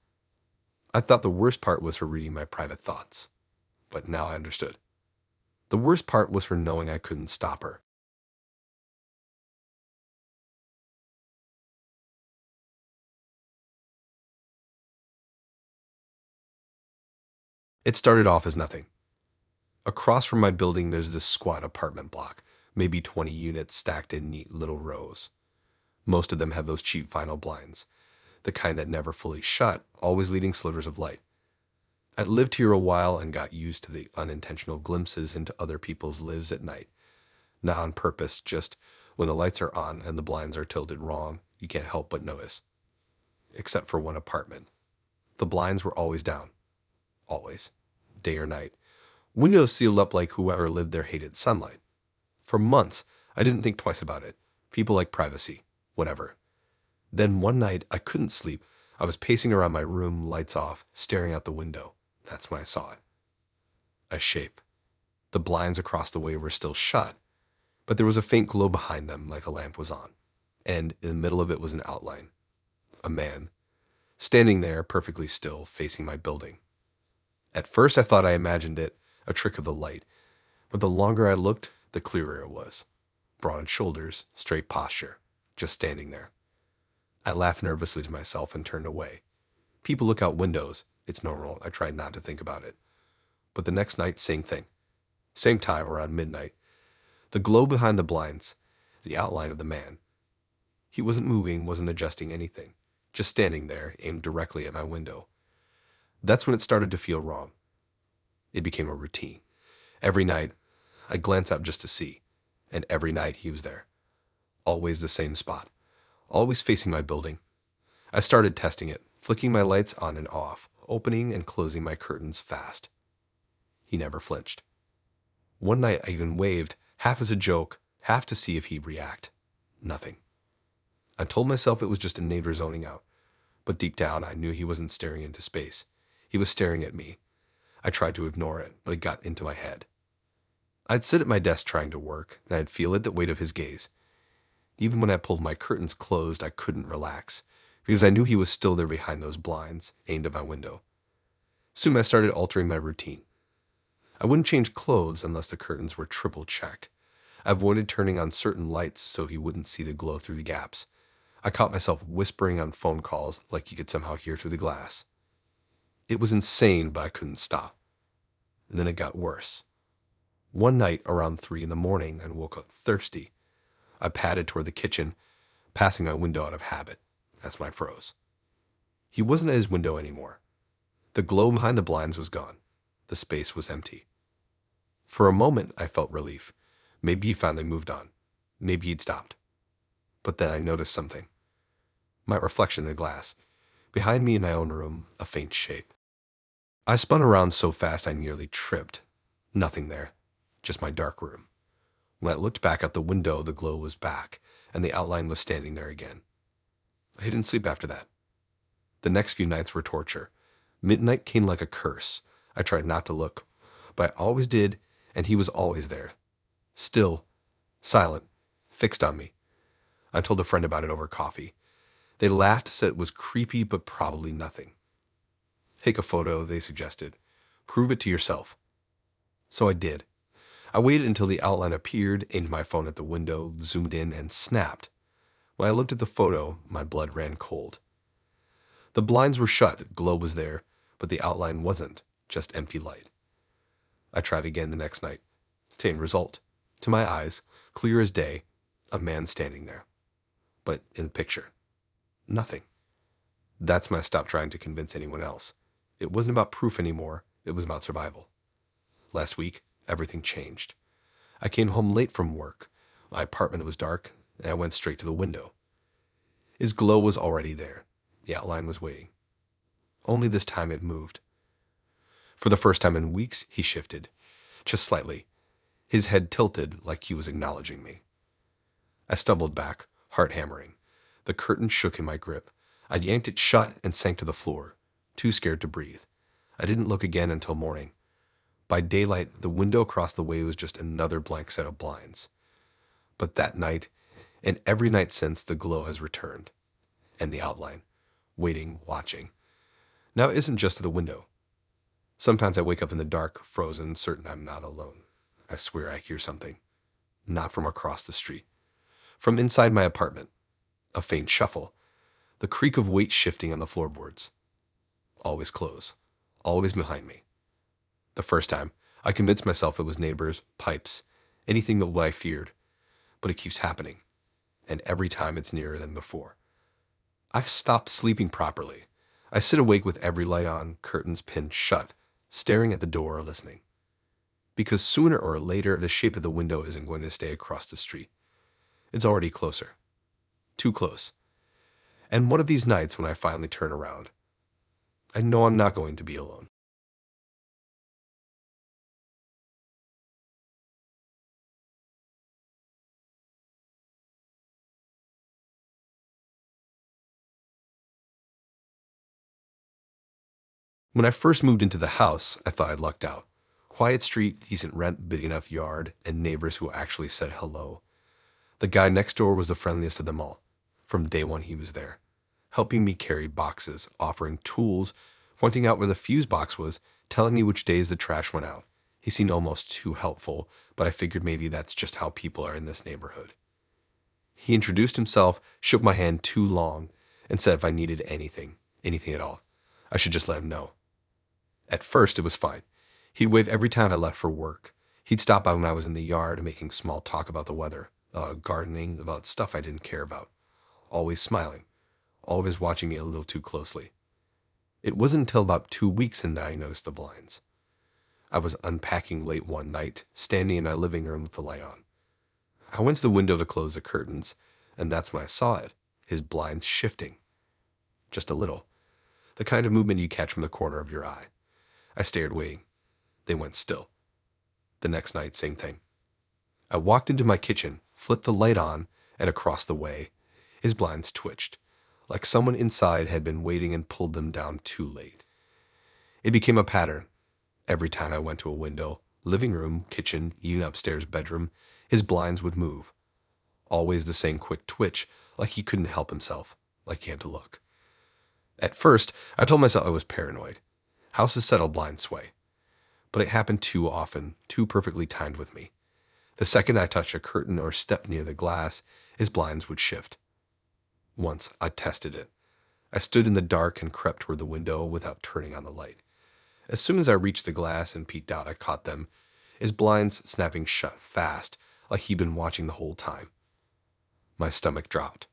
A: I thought the worst part was her reading my private thoughts. But now I understood. The worst part was her knowing I couldn't stop her. It started off as nothing. Across from my building, there's this squat apartment block, maybe 20 units stacked in neat little rows. Most of them have those cheap vinyl blinds, the kind that never fully shut, always leading slivers of light. I'd lived here a while and got used to the unintentional glimpses into other people's lives at night. Not on purpose, just when the lights are on and the blinds are tilted wrong, you can't help but notice. except for one apartment. The blinds were always down. Always. Day or night. Windows sealed up like whoever lived there hated sunlight. For months, I didn't think twice about it. People like privacy. Whatever. Then one night, I couldn't sleep. I was pacing around my room, lights off, staring out the window. That's when I saw it. A shape. The blinds across the way were still shut, but there was a faint glow behind them like a lamp was on. And in the middle of it was an outline. A man. Standing there, perfectly still, facing my building. At first I thought I imagined it, a trick of the light, but the longer I looked, the clearer it was. Broad shoulders, straight posture, just standing there. I laughed nervously to myself and turned away. People look out windows. It's normal. I tried not to think about it. But the next night, same thing. Same time, around midnight. The glow behind the blinds, the outline of the man. He wasn't moving, wasn't adjusting anything. Just standing there, aimed directly at my window. That's when it started to feel wrong. It became a routine. Every night, I'd glance up just to see. And every night he was there. Always the same spot. Always facing my building. I started testing it, flicking my lights on and off, opening and closing my curtains fast. He never flinched. One night I even waved, half as a joke, half to see if he'd react. Nothing. I told myself it was just a neighbor zoning out, but deep down I knew he wasn't staring into space. He was staring at me. I tried to ignore it, but it got into my head. I'd sit at my desk trying to work, and I'd feel it, the weight of his gaze. Even when I pulled my curtains closed, I couldn't relax, because I knew he was still there behind those blinds, aimed at my window. Soon I started altering my routine. I wouldn't change clothes unless the curtains were triple checked. I avoided turning on certain lights so he wouldn't see the glow through the gaps. I caught myself whispering on phone calls like you could somehow hear through the glass. It was insane, but I couldn't stop. And then it got worse. One night around 3 in the morning, I woke up thirsty. I padded toward the kitchen, passing my window out of habit. That's when I froze. He wasn't at his window anymore. The glow behind the blinds was gone. The space was empty. For a moment, I felt relief. Maybe he finally moved on. Maybe he'd stopped. But then I noticed something. My reflection in the glass. Behind me in my own room, a faint shape. I spun around so fast I nearly tripped. Nothing there. Just my dark room. When I looked back out the window, the glow was back, and the outline was standing there again. I didn't sleep after that. The next few nights were torture. Midnight came like a curse. I tried not to look, but I always did, and he was always there. Still, silent, fixed on me. I told a friend about it over coffee. They laughed, said it was creepy, but probably nothing. Take a photo, they suggested. Prove it to yourself. So I did. I waited until the outline appeared, aimed my phone at the window, zoomed in, and snapped. When I looked at the photo, my blood ran cold. The blinds were shut, glow was there, but the outline wasn't, just empty light. I tried again the next night. Same result. To my eyes, clear as day, a man standing there. But in the picture, nothing. That's when I stopped trying to convince anyone else. It wasn't about proof anymore, it was about survival. Last week, everything changed. I came home late from work. My apartment was dark, and I went straight to the window. His glow was already there. The outline was waiting. Only this time it moved. For the first time in weeks, he shifted. Just slightly. His head tilted like he was acknowledging me. I stumbled back, heart hammering. The curtain shook in my grip. I yanked it shut and sank to the floor, too scared to breathe. I didn't look again until morning. By daylight, the window across the way was just another blank set of blinds. But that night, and every night since, the glow has returned. And the outline. Waiting, watching. Now it isn't just at the window. Sometimes I wake up in the dark, frozen, certain I'm not alone. I swear I hear something. Not from across the street. From inside my apartment. A faint shuffle. The creak of weight shifting on the floorboards. Always close. Always behind me. The first time, I convinced myself it was neighbors, pipes, anything but what I feared. But it keeps happening. And every time it's nearer than before. I stopped sleeping properly. I sit awake with every light on, curtains pinned shut, staring at the door or listening. Because sooner or later, the shape of the window isn't going to stay across the street. It's already closer. Too close. And one of these nights when I finally turn around, I know I'm not going to be alone. When I first moved into the house, I thought I'd lucked out. Quiet street, decent rent, big enough yard, and neighbors who actually said hello. The guy next door was the friendliest of them all. From day one, he was there, helping me carry boxes, offering tools, pointing out where the fuse box was, telling me which days the trash went out. He seemed almost too helpful, but I figured maybe that's just how people are in this neighborhood. He introduced himself, shook my hand too long, and said if I needed anything, anything at all, I should just let him know. At first, it was fine. He'd wave every time I left for work. He'd stop by when I was in the yard, making small talk about the weather, gardening, about stuff I didn't care about. Always smiling, always watching me a little too closely. It wasn't until about 2 weeks in that I noticed the blinds. I was unpacking late one night, standing in my living room with the light on. I went to the window to close the curtains, and that's when I saw it, his blinds shifting. Just a little. The kind of movement you catch from the corner of your eye. I stared, waiting. They went still. The next night, same thing. I walked into my kitchen, flipped the light on, and across the way, his blinds twitched, like someone inside had been waiting and pulled them down too late. It became a pattern. Every time I went to a window, living room, kitchen, even upstairs bedroom, his blinds would move. Always the same quick twitch, like he couldn't help himself, like he had to look. At first, I told myself I was paranoid. Houses settle blinds sway. But it happened too often, too perfectly timed with me. The second I touched a curtain or stepped near the glass, his blinds would shift. Once I tested it. I stood in the dark and crept toward the window without turning on the light. As soon as I reached the glass and peeked out, I caught them, his blinds snapping shut fast, like he'd been watching the whole time. My stomach dropped.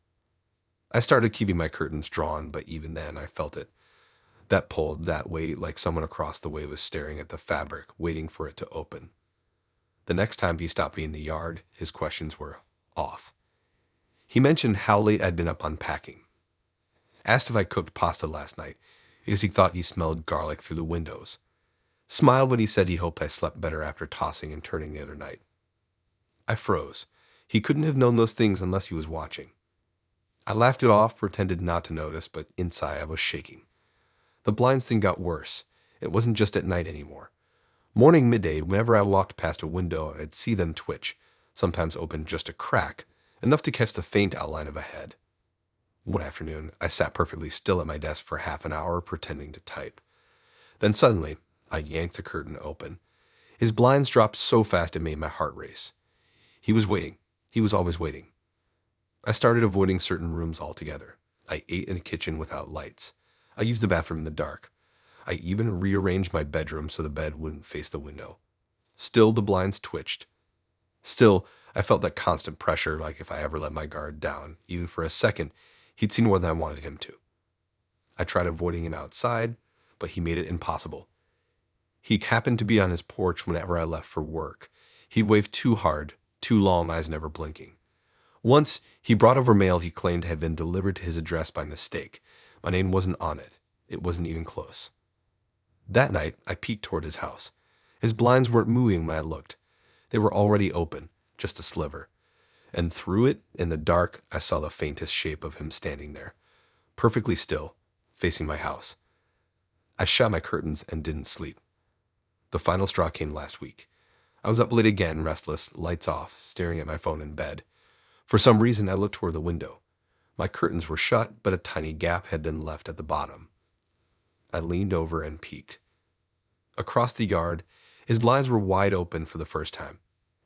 A: I started keeping my curtains drawn, but even then I felt it. That pulled, that weight, like someone across the way was staring at the fabric, waiting for it to open. The next time he stopped me in the yard, his questions were off. He mentioned how late I'd been up unpacking. Asked if I cooked pasta last night, because he thought he smelled garlic through the windows. Smiled when he said he hoped I slept better after tossing and turning the other night. I froze. He couldn't have known those things unless he was watching. I laughed it off, pretended not to notice, but inside I was shaking. The blinds thing got worse. It wasn't just at night anymore. Morning, midday, whenever I walked past a window, I'd see them twitch, sometimes open just a crack, enough to catch the faint outline of a head. One afternoon, I sat perfectly still at my desk for half an hour, pretending to type. Then suddenly, I yanked the curtain open. His blinds dropped so fast it made my heart race. He was waiting. He was always waiting. I started avoiding certain rooms altogether. I ate in the kitchen without lights. I used the bathroom in the dark. I even rearranged my bedroom so the bed wouldn't face the window. Still, the blinds twitched. Still, I felt that constant pressure, like if I ever let my guard down, even for a second, he'd see more than I wanted him to. I tried avoiding him outside, but he made it impossible. He happened to be on his porch whenever I left for work. He'd wave too hard, too long, eyes never blinking. Once, he brought over mail he claimed had been delivered to his address by mistake. My name wasn't on it. It wasn't even close. That night, I peeked toward his house. His blinds weren't moving when I looked. They were already open, just a sliver. And through it, in the dark, I saw the faintest shape of him standing there, perfectly still, facing my house. I shut my curtains and didn't sleep. The final straw came last week. I was up late again, restless, lights off, staring at my phone in bed. For some reason, I looked toward the window. My curtains were shut, but a tiny gap had been left at the bottom. I leaned over and peeked. Across the yard, his blinds were wide open for the first time,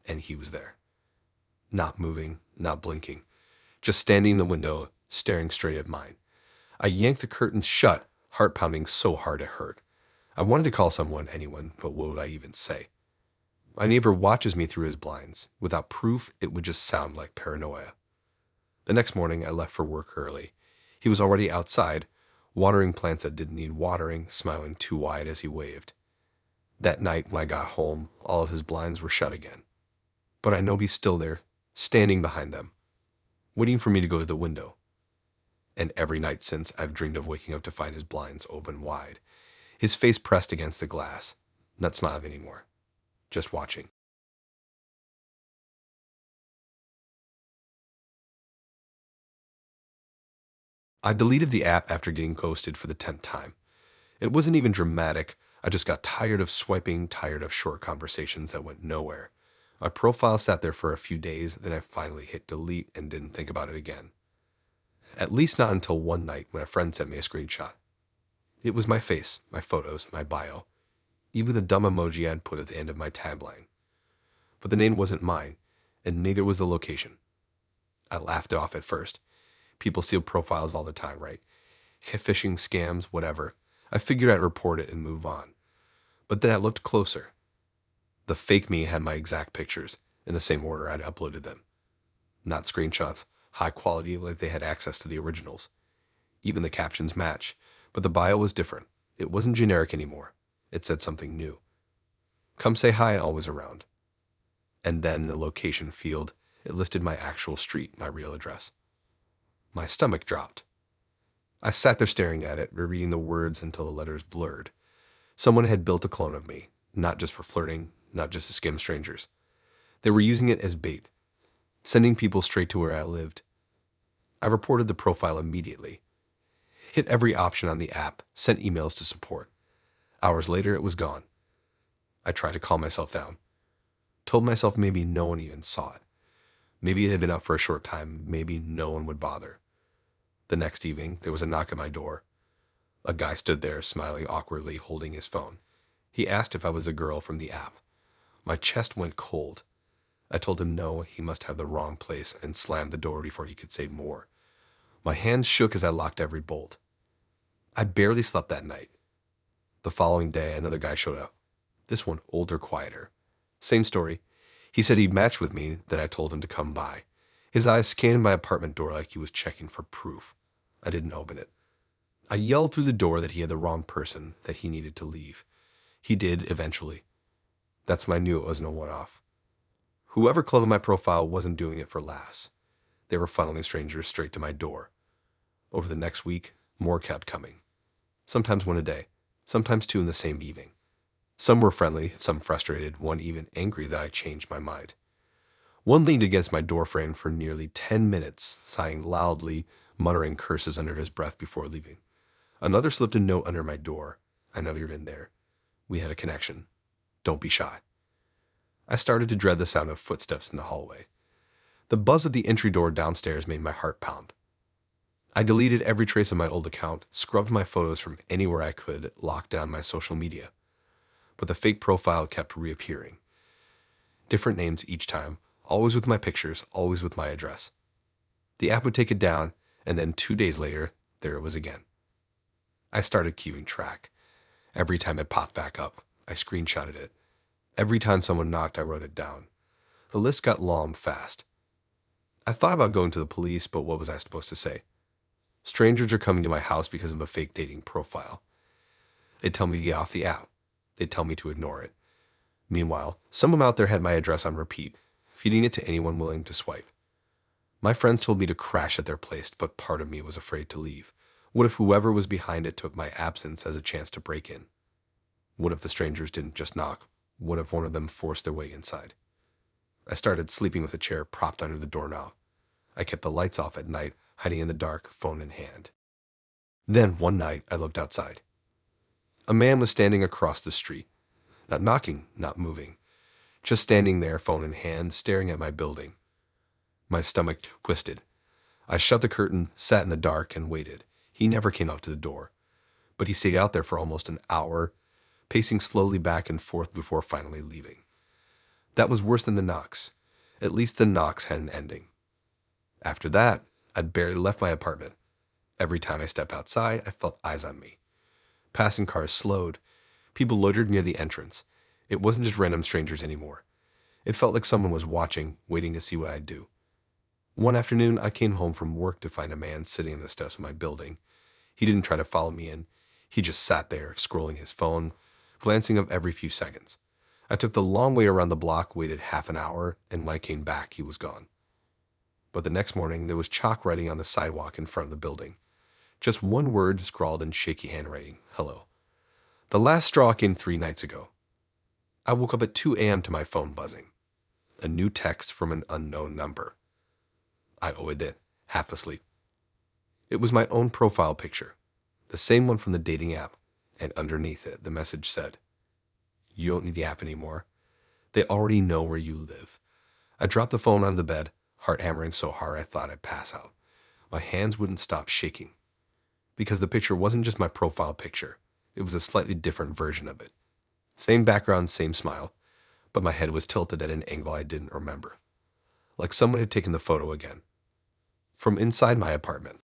A: and he was there. Not moving, not blinking, just standing in the window, staring straight at mine. I yanked the curtains shut, heart pounding so hard it hurt. I wanted to call someone, anyone, but what would I even say? My neighbor watches me through his blinds. Without proof, it would just sound like paranoia. The next morning, I left for work early. He was already outside, watering plants that didn't need watering, smiling too wide as he waved. That night, when I got home, all of his blinds were shut again. But I know he's still there, standing behind them, waiting for me to go to the window. And every night since, I've dreamed of waking up to find his blinds open wide, his face pressed against the glass, not smiling anymore, just watching. I deleted the app after getting ghosted for the 10th time. It wasn't even dramatic. I just got tired of swiping, tired of short conversations that went nowhere. My profile sat there for a few days, then I finally hit delete and didn't think about it again. At least not until one night when a friend sent me a screenshot. It was my face, my photos, my bio, even the dumb emoji I'd put at the end of my tagline. But the name wasn't mine, and neither was the location. I laughed it off at first. People steal profiles all the time, right? Phishing scams, whatever. I figured I'd report it and move on. But then I looked closer. The fake me had my exact pictures, in the same order I'd uploaded them. Not screenshots, high quality like they had access to the originals. Even the captions match, but the bio was different. It wasn't generic anymore. It said something new. Come say hi, always around. And then in the location field, it listed my actual street, my real address. My stomach dropped. I sat there staring at it, rereading the words until the letters blurred. Someone had built a clone of me, not just for flirting, not just to skim strangers. They were using it as bait, sending people straight to where I lived. I reported the profile immediately. Hit every option on the app, sent emails to support. Hours later, it was gone. I tried to calm myself down. Told myself maybe no one even saw it. Maybe it had been up for a short time, maybe no one would bother. The next evening, there was a knock at my door. A guy stood there, smiling awkwardly, holding his phone. He asked if I was a girl from the app. My chest went cold. I told him no, he must have the wrong place, and slammed the door before he could say more. My hands shook as I locked every bolt. I barely slept that night. The following day, another guy showed up. This one older, quieter. Same story. He said he'd matched with me, that I told him to come by. His eyes scanned my apartment door like he was checking for proof. I didn't open it. I yelled through the door that he had the wrong person, that he needed to leave. He did, eventually. That's when I knew it wasn't a one-off. Whoever cloned my profile wasn't doing it for laughs. They were funneling strangers straight to my door. Over the next week, more kept coming. Sometimes one a day, sometimes two in the same evening. Some were friendly, some frustrated, one even angry that I changed my mind. One leaned against my doorframe for nearly 10 minutes, sighing loudly, muttering curses under his breath before leaving. Another slipped a note under my door. I know you're in there. We had a connection. Don't be shy. I started to dread the sound of footsteps in the hallway. The buzz of the entry door downstairs made my heart pound. I deleted every trace of my old account, scrubbed my photos from anywhere I could, locked down my social media. But the fake profile kept reappearing. Different names each time, always with my pictures, always with my address. The app would take it down, and then 2 days later, there it was again. I started keeping track. Every time it popped back up, I screenshotted it. Every time someone knocked, I wrote it down. The list got long fast. I thought about going to the police, but what was I supposed to say? Strangers are coming to my house because of a fake dating profile. They'd tell me to get off the app. They'd tell me to ignore it. Meanwhile, someone out there had my address on repeat, feeding it to anyone willing to swipe. My friends told me to crash at their place, but part of me was afraid to leave. What if whoever was behind it took my absence as a chance to break in? What if the strangers didn't just knock? What if one of them forced their way inside? I started sleeping with a chair propped under the doorknob. I kept the lights off at night, hiding in the dark, phone in hand. Then, one night, I looked outside. A man was standing across the street. Not knocking, not moving. Just standing there, phone in hand, staring at my building. My stomach twisted. I shut the curtain, sat in the dark, and waited. He never came out to the door. But he stayed out there for almost an hour, pacing slowly back and forth before finally leaving. That was worse than the knocks. At least the knocks had an ending. After that, I'd barely left my apartment. Every time I stepped outside, I felt eyes on me. Passing cars slowed. People loitered near the entrance. It wasn't just random strangers anymore. It felt like someone was watching, waiting to see what I'd do. One afternoon, I came home from work to find a man sitting on the steps of my building. He didn't try to follow me in. He just sat there, scrolling his phone, glancing up every few seconds. I took the long way around the block, waited half an hour, and when I came back, he was gone. But the next morning, there was chalk writing on the sidewalk in front of the building. Just one word scrawled in shaky handwriting: hello. The last straw came 3 nights ago. I woke up at 2 a.m. to my phone buzzing. A new text from an unknown number. I opened it, half asleep. It was my own profile picture, the same one from the dating app, and underneath it, the message said, "You don't need the app anymore. They already know where you live." I dropped the phone on the bed, heart hammering so hard I thought I'd pass out. My hands wouldn't stop shaking, because the picture wasn't just my profile picture. It was a slightly different version of it. Same background, same smile, but my head was tilted at an angle I didn't remember. Like someone had taken the photo again. From inside my apartment.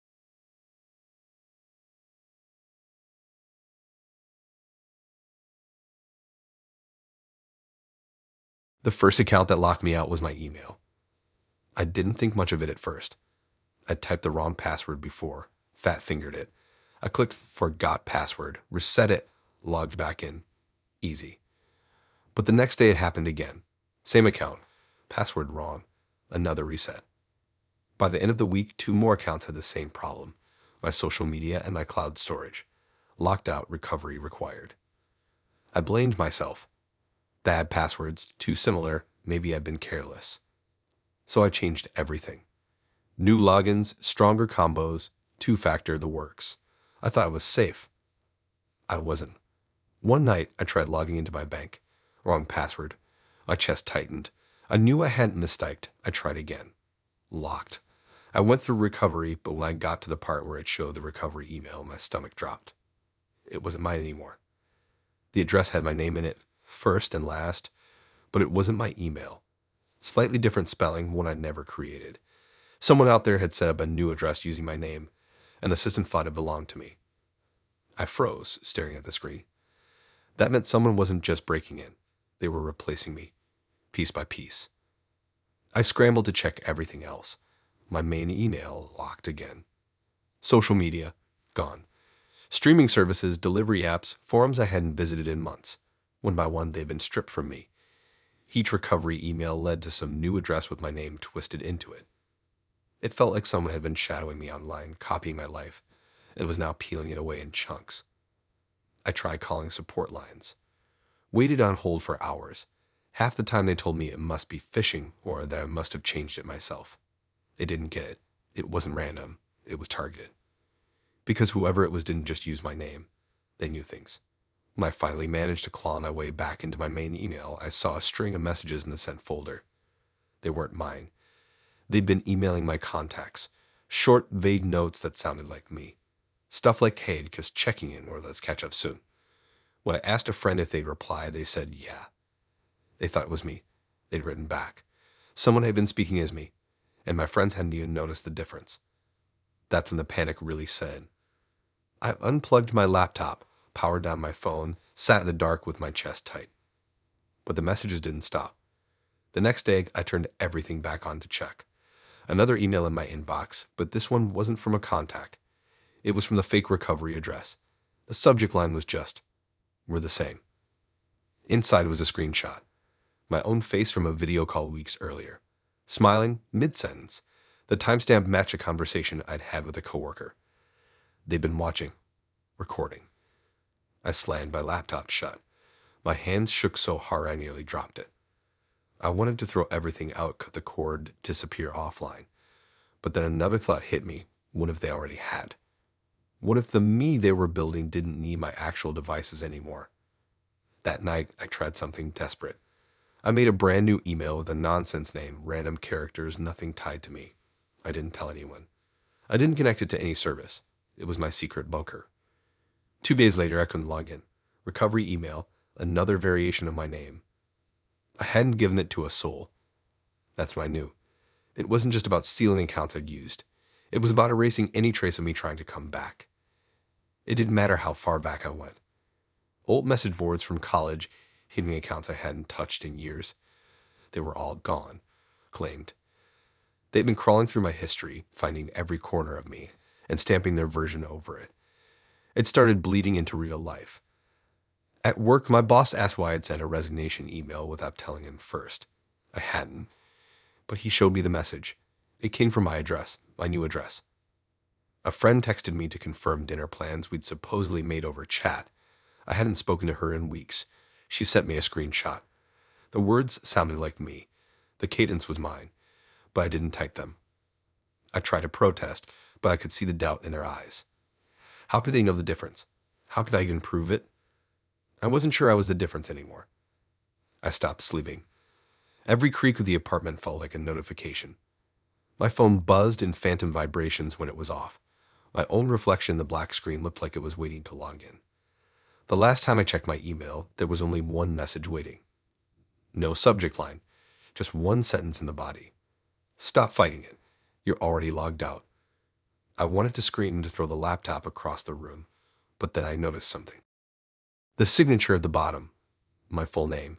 A: The first account that locked me out was my email. I didn't think much of it at first. I typed the wrong password before, fat-fingered it. I clicked forgot password, reset it, logged back in. Easy. But the next day it happened again. Same account. Password wrong. Another reset. By the end of the week, 2 more accounts had the same problem. My social media and my cloud storage. Locked out, recovery required. I blamed myself. Bad passwords, too similar, maybe I'd been careless. So I changed everything. New logins, stronger combos, 2-factor, the works. I thought I was safe. I wasn't. One night, I tried logging into my bank. Wrong password. My chest tightened. I knew I hadn't mistyped. I tried again. Locked. I went through recovery, but when I got to the part where it showed the recovery email, my stomach dropped. It wasn't mine anymore. The address had my name in it, first and last, but it wasn't my email. Slightly different spelling, one I'd never created. Someone out there had set up a new address using my name, and the system thought it belonged to me. I froze, staring at the screen. That meant someone wasn't just breaking in. They were replacing me, piece by piece. I scrambled to check everything else. My main email locked again. Social media, gone. Streaming services, delivery apps, forums I hadn't visited in months. One by one, they'd been stripped from me. Each recovery email led to some new address with my name twisted into it. It felt like someone had been shadowing me online, copying my life, and was now peeling it away in chunks. I tried calling support lines. Waited on hold for hours. Half the time they told me it must be phishing or that I must have changed it myself. They didn't get it. It wasn't random. It was targeted. Because whoever it was didn't just use my name. They knew things. When I finally managed to claw my way back into my main email, I saw a string of messages in the sent folder. They weren't mine. They'd been emailing my contacts. Short, vague notes that sounded like me. Stuff like, "Hey, just checking in," or "Let's catch up soon." When I asked a friend if they'd reply, they said, "Yeah." They thought it was me. They'd written back. Someone had been speaking as me, and my friends hadn't even noticed the difference. That's when the panic really set in. I unplugged my laptop, powered down my phone, sat in the dark with my chest tight. But the messages didn't stop. The next day, I turned everything back on to check. Another email in my inbox, but this one wasn't from a contact. It was from the fake recovery address. The subject line was just, "We're the same." Inside was a screenshot. My own face from a video call weeks earlier. Smiling, mid-sentence. The timestamp matched a conversation I'd had with a coworker. They'd been watching, recording. I slammed my laptop shut. My hands shook so hard I nearly dropped it. I wanted to throw everything out, cut the cord, disappear offline. But then another thought hit me. What if they already had? What if the me they were building didn't need my actual devices anymore? That night, I tried something desperate. I made a brand new email with a nonsense name, random characters, nothing tied to me. I didn't tell anyone. I didn't connect it to any service. It was my secret bunker. 2 days later, I couldn't log in. Recovery email, another variation of my name. I hadn't given it to a soul. That's what I knew. It wasn't just about stealing accounts I'd used. It was about erasing any trace of me trying to come back. It didn't matter how far back I went. Old message boards from college, hidden accounts I hadn't touched in years. They were all gone, claimed. They'd been crawling through my history, finding every corner of me, and stamping their version over it. It started bleeding into real life. At work, my boss asked why I'd sent a resignation email without telling him first. I hadn't, but he showed me the message. It came from my address, my new address. A friend texted me to confirm dinner plans we'd supposedly made over chat. I hadn't spoken to her in weeks. She sent me a screenshot. The words sounded like me. The cadence was mine, but I didn't type them. I tried to protest, but I could see the doubt in their eyes. How could they know the difference? How could I even prove it? I wasn't sure I was the difference anymore. I stopped sleeping. Every creak of the apartment felt like a notification. My phone buzzed in phantom vibrations when it was off. My own reflection in the black screen looked like it was waiting to log in. The last time I checked my email, there was only one message waiting. No subject line, just one sentence in the body. Stop fighting it. You're already logged out. I wanted to scream to throw the laptop across the room, but then I noticed something. The signature at the bottom, my full name,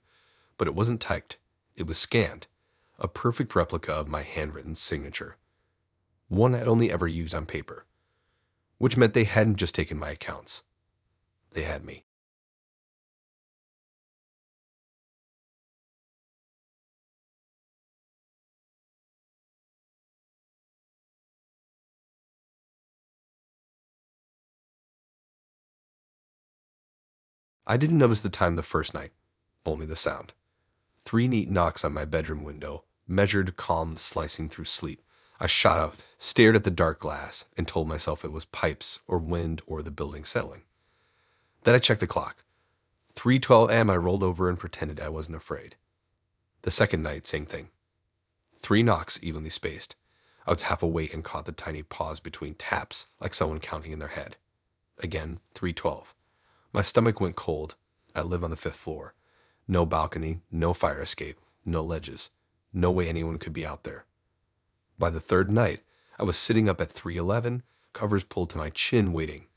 A: but it wasn't typed. It was scanned, a perfect replica of my handwritten signature. One I'd only ever used on paper, which meant they hadn't just taken my accounts. They had me. I didn't notice the time the first night, only the sound. 3 neat knocks on my bedroom window, measured, calm, slicing through sleep. I shot up, stared at the dark glass, and told myself it was pipes or wind or the building settling. Then I checked the clock. 3:12 a.m. I rolled over and pretended I wasn't afraid. The second night, same thing. 3 knocks evenly spaced. I was half awake and caught the tiny pause between taps, like someone counting in their head. Again, 3:12. My stomach went cold. I live on the 5th floor. No balcony, no fire escape, no ledges. No way anyone could be out there. By the third night, I was sitting up at 3:11, covers pulled to my chin, waiting.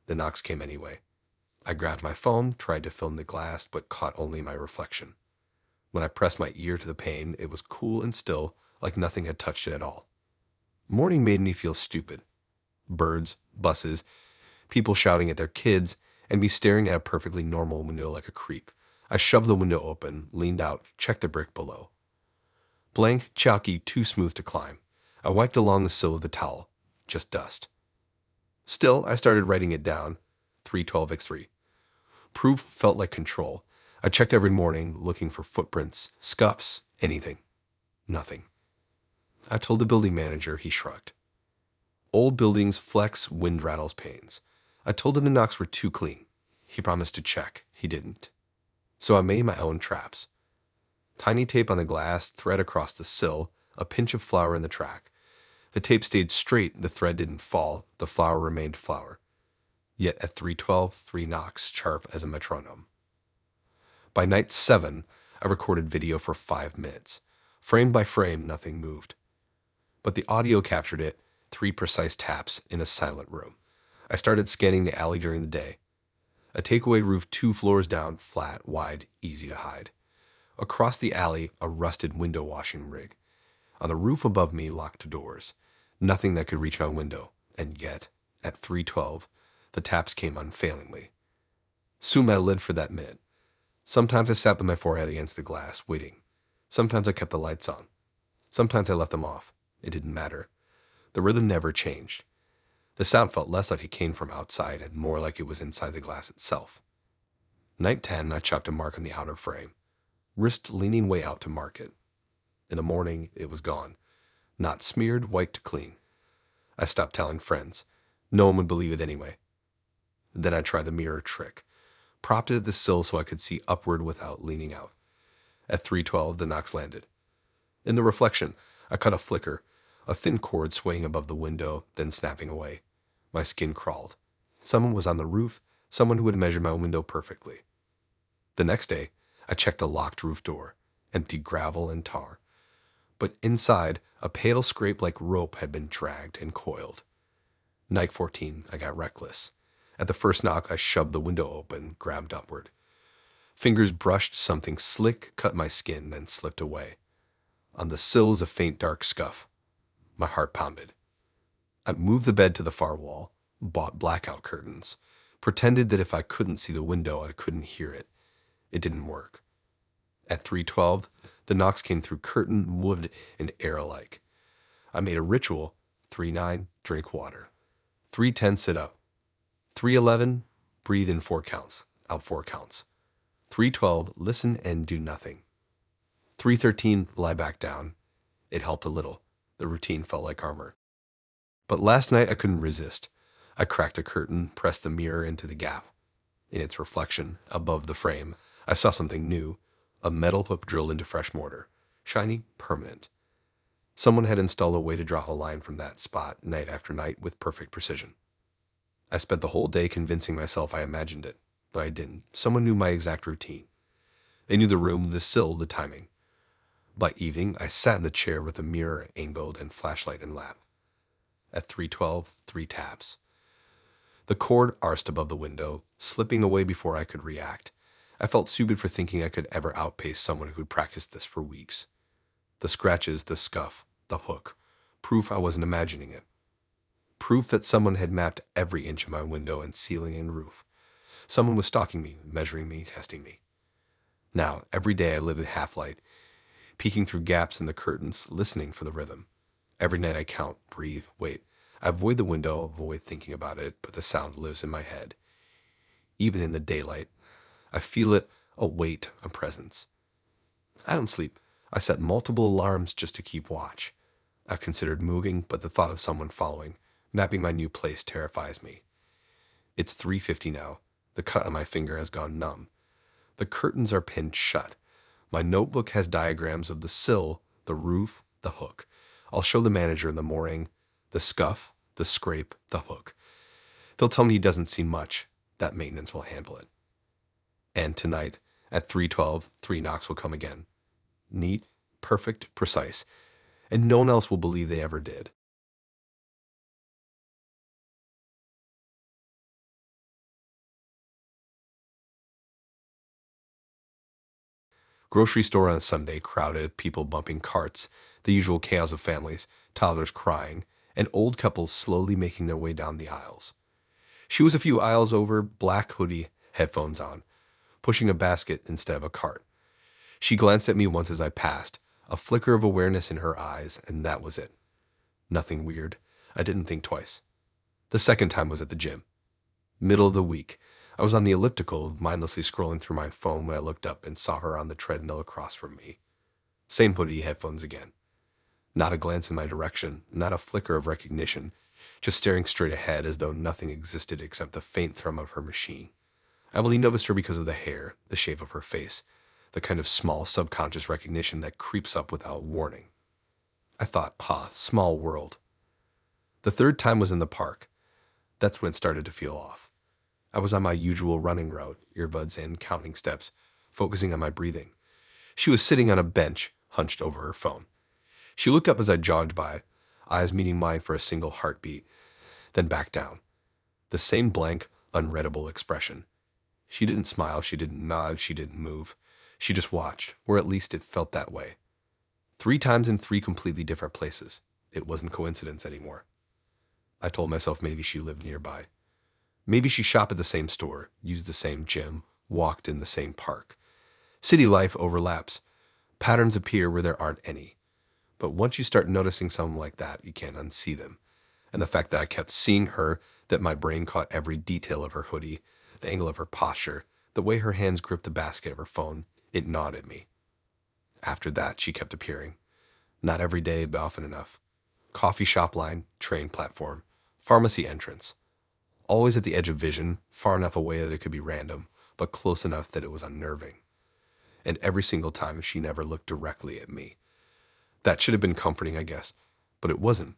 A: The knocks came anyway. I grabbed my phone, tried to film the glass, but caught only my reflection. When I pressed my ear to the pane, it was cool and still, like nothing had touched it at all. Morning made me feel stupid. Birds, buses, people shouting at their kids, and me staring at a perfectly normal window like a creep. I shoved the window open, leaned out, checked the brick below. Blank, chalky, too smooth to climb. I wiped along the sill with a towel. Just dust. Still, I started writing it down. 312x3. Proof felt like control. I checked every morning, looking for footprints, scuffs, anything. Nothing. I told the building manager. He shrugged. Old buildings flex, wind rattles panes. I told him the knocks were too clean. He promised to check. He didn't. So I made my own traps. Tiny tape on the glass, thread across the sill, a pinch of flour in the track. The tape stayed straight, the thread didn't fall, the flour remained flour. Yet at 3:12, 3 knocks, sharp as a metronome. By night 7, I recorded video for 5 minutes. Frame by frame, nothing moved. But the audio captured it, 3 precise taps in a silent room. I started scanning the alley during the day. A takeaway roof 2 floors down, flat, wide, easy to hide. Across the alley, a rusted window washing rig. On the roof above me, locked doors. Nothing that could reach my window. And yet, at 3:12, the taps came unfailingly. Soon my lid for that minute. Sometimes I sat with my forehead against the glass, waiting. Sometimes I kept the lights on. Sometimes I left them off. It didn't matter. The rhythm never changed. The sound felt less like it came from outside and more like it was inside the glass itself. Night 10, I chucked a mark on the outer frame. Wrist leaning way out to mark it. In the morning, it was gone. Not smeared, wiped clean. I stopped telling friends. No one would believe it anyway. Then I tried the mirror trick. Propped it at the sill so I could see upward without leaning out. At 3:12, the knocks landed. In the reflection, I caught a flicker, a thin cord swaying above the window, then snapping away. My skin crawled. Someone was on the roof, someone who had measured my window perfectly. The next day, I checked the locked roof door. Empty gravel and tar. But inside, a pale scrape like rope had been dragged and coiled. Night 14, I got reckless. At the first knock, I shoved the window open, grabbed upward. Fingers brushed something slick, cut my skin, then slipped away. On the sill was a faint dark scuff. My heart pounded. I moved the bed to the far wall, bought blackout curtains, pretended that if I couldn't see the window, I couldn't hear it. It didn't work. At 3:12, the knocks came through curtain, wood, and air alike. I made a ritual. 3:9, drink water. 3:10, sit up. 3:11, breathe in 4 counts, out 4 counts. 3:12, listen and do nothing. 3:13, lie back down. It helped a little. The routine felt like armor. But last night I couldn't resist. I cracked a curtain, pressed the mirror into the gap. In its reflection, above the frame, I saw something new, a metal hook drilled into fresh mortar, shiny, permanent. Someone had installed a way to draw a line from that spot night after night with perfect precision. I spent the whole day convincing myself I imagined it, but I didn't. Someone knew my exact routine. They knew the room, the sill, the timing. By evening, I sat in the chair with a mirror angled and flashlight in lap. At 3:12, 3 taps. The cord arsed above the window, slipping away before I could react. I felt stupid for thinking I could ever outpace someone who'd practiced this for weeks. The scratches, the scuff, the hook. Proof I wasn't imagining it. Proof that someone had mapped every inch of my window and ceiling and roof. Someone was stalking me, measuring me, testing me. Now, every day I live in half-light, peeking through gaps in the curtains, listening for the rhythm. Every night I count, breathe, wait. I avoid the window, avoid thinking about it, but the sound lives in my head. Even in the daylight, I feel it, a weight, a presence. I don't sleep. I set multiple alarms just to keep watch. I've considered moving, but the thought of someone following, mapping my new place terrifies me. It's 3:50 now. The cut on my finger has gone numb. The curtains are pinned shut. My notebook has diagrams of the sill, the roof, the hook. I'll show the manager the mooring, the scuff, the scrape, the hook. He'll tell me he doesn't see much. That maintenance will handle it. And tonight, at 3:12, 3 knocks will come again. Neat, perfect, precise. And no one else will believe they ever did. Grocery store on a Sunday, crowded, people bumping carts, the usual chaos of families, toddlers crying, and old couples slowly making their way down the aisles. She was a few aisles over, black hoodie, headphones on, pushing a basket instead of a cart. She glanced at me once as I passed, a flicker of awareness in her eyes, and that was it. Nothing weird. I didn't think twice. The second time was at the gym. Middle of the week. I was on the elliptical, mindlessly scrolling through my phone when I looked up and saw her on the treadmill across from me. Same hoodie, headphones again. Not a glance in my direction, not a flicker of recognition, just staring straight ahead as though nothing existed except the faint thrum of her machine. I only noticed her because of the hair, the shape of her face, the kind of small subconscious recognition that creeps up without warning. I thought, small world. The third time was in the park. That's when it started to feel off. I was on my usual running route, earbuds in, counting steps, focusing on my breathing. She was sitting on a bench, hunched over her phone. She looked up as I jogged by, eyes meeting mine for a single heartbeat, then back down. The same blank, unreadable expression. She didn't smile, she didn't nod, she didn't move. She just watched, or at least it felt that way. 3 times in 3 completely different places. It wasn't coincidence anymore. I told myself maybe she lived nearby. Maybe she shopped at the same store, used the same gym, walked in the same park. City life overlaps. Patterns appear where there aren't any. But once you start noticing something like that, you can't unsee them. And the fact that I kept seeing her, that my brain caught every detail of her hoodie, the angle of her posture, the way her hands gripped the basket of her phone, it gnawed at me. After that, she kept appearing. Not every day, but often enough. Coffee shop line, train platform, pharmacy entrance. Always at the edge of vision, far enough away that it could be random, but close enough that it was unnerving. And every single time, she never looked directly at me. That should have been comforting, I guess, but it wasn't.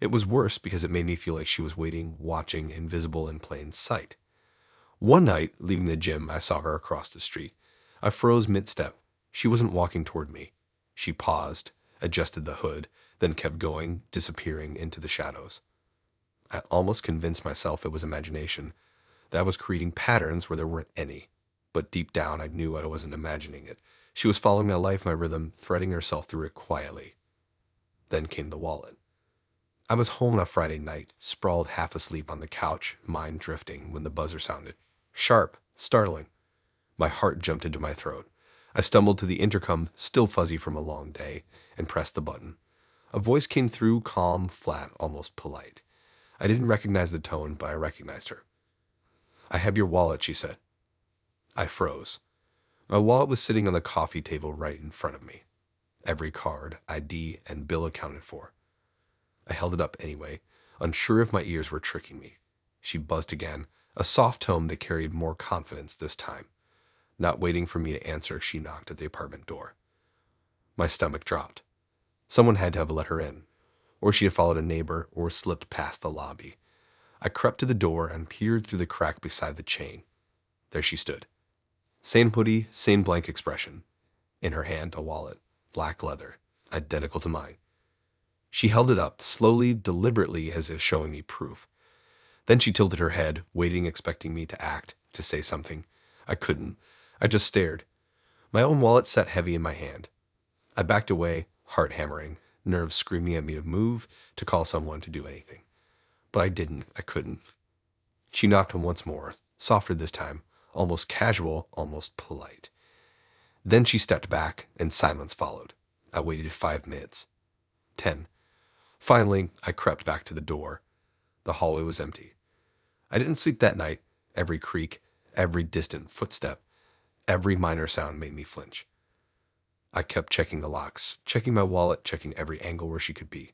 A: It was worse because it made me feel like she was waiting, watching, invisible in plain sight. One night, leaving the gym, I saw her across the street. I froze mid-step. She wasn't walking toward me. She paused, adjusted the hood, then kept going, disappearing into the shadows. I almost convinced myself it was imagination, that I was creating patterns where there weren't any. But deep down, I knew I wasn't imagining it. She was following my life, my rhythm, threading herself through it quietly. Then came the wallet. I was home on a Friday night, sprawled half asleep on the couch, mind drifting, when the buzzer sounded. Sharp, startling. My heart jumped into my throat. I stumbled to the intercom, still fuzzy from a long day, and pressed the button. A voice came through, calm, flat, almost polite. I didn't recognize the tone, but I recognized her. "I have your wallet," she said. I froze. My wallet was sitting on the coffee table right in front of me. Every card, ID, and bill accounted for. I held it up anyway, unsure if my ears were tricking me. She buzzed again, a soft tone that carried more confidence this time. Not waiting for me to answer, she knocked at the apartment door. My stomach dropped. Someone had to have let her in, or she had followed a neighbor or slipped past the lobby. I crept to the door and peered through the crack beside the chain. There she stood. Same hoodie, same blank expression. In her hand, a wallet, black leather, identical to mine. She held it up, slowly, deliberately, as if showing me proof. Then she tilted her head, waiting, expecting me to act, to say something. I couldn't. I just stared. My own wallet sat heavy in my hand. I backed away, heart hammering, nerves screaming at me to move, to call someone, to do anything. But I didn't. I couldn't. She knocked once more, softer this time, almost casual, almost polite. Then she stepped back, and silence followed. I waited 5 minutes. 10. Finally, I crept back to the door. The hallway was empty. I didn't sleep that night. Every creak, every distant footstep, every minor sound made me flinch. I kept checking the locks, checking my wallet, checking every angle where she could be.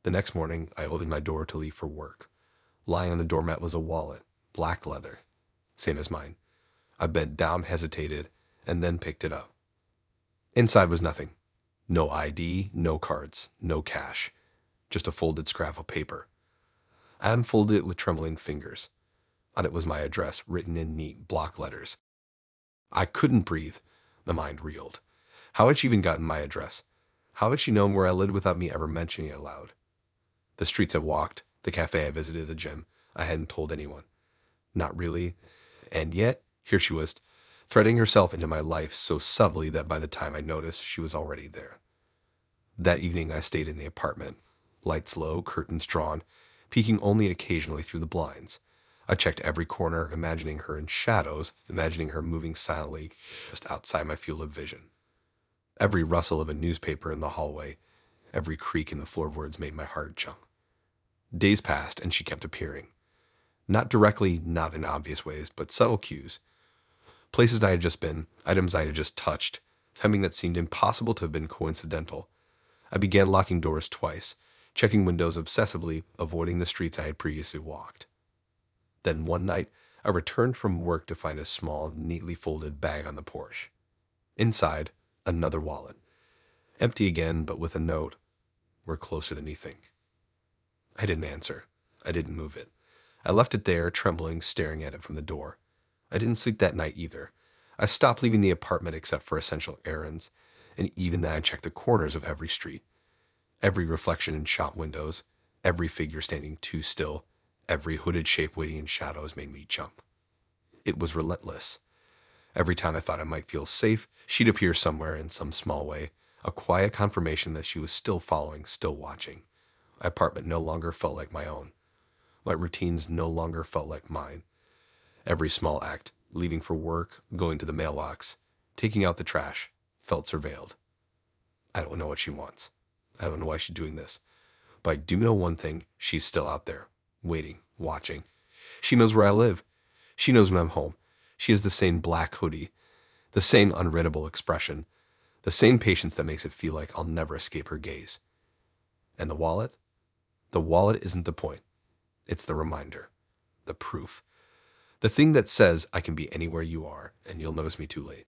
A: The next morning, I opened my door to leave for work. Lying on the doormat was a wallet, black leather, same as mine. I bent down, hesitated, and then picked it up. Inside was nothing. No ID, no cards, no cash. Just a folded scrap of paper. I unfolded it with trembling fingers. On it was my address, written in neat block letters. I couldn't breathe. My mind reeled. How had she even gotten my address? How had she known where I lived without me ever mentioning it aloud? The streets I walked, the cafe I visited, the gym, I hadn't told anyone. Not really. And yet, here she was, threading herself into my life so subtly that by the time I noticed, she was already there. That evening, I stayed in the apartment. Lights low, curtains drawn, peeking only occasionally through the blinds. I checked every corner, imagining her in shadows, imagining her moving silently just outside my field of vision. Every rustle of a newspaper in the hallway, every creak in the floorboards made my heart jump. Days passed, and she kept appearing. Not directly, not in obvious ways, but subtle cues. Places I had just been, items I had just touched, timing that seemed impossible to have been coincidental. I began locking doors twice, checking windows obsessively, avoiding the streets I had previously walked. Then one night, I returned from work to find a small, neatly folded bag on the porch. Inside, another wallet. Empty again, but with a note. "We're closer than you think." I didn't answer. I didn't move it. I left it there, trembling, staring at it from the door. I didn't sleep that night either. I stopped leaving the apartment except for essential errands, and even then I checked the corners of every street. Every reflection in shop windows, every figure standing too still, every hooded shape waiting in shadows made me jump. It was relentless. Every time I thought I might feel safe, she'd appear somewhere in some small way, a quiet confirmation that she was still following, still watching. My apartment no longer felt like my own. My routines no longer felt like mine. Every small act, leaving for work, going to the mailbox, taking out the trash, felt surveilled. I don't know what she wants. I don't know why she's doing this. But I do know one thing, she's still out there, waiting, watching. She knows where I live. She knows when I'm home. She has the same black hoodie, the same unreadable expression, the same patience that makes it feel like I'll never escape her gaze. And the wallet? The wallet isn't the point. It's the reminder, the proof, the thing that says I can be anywhere you are and you'll notice me too late.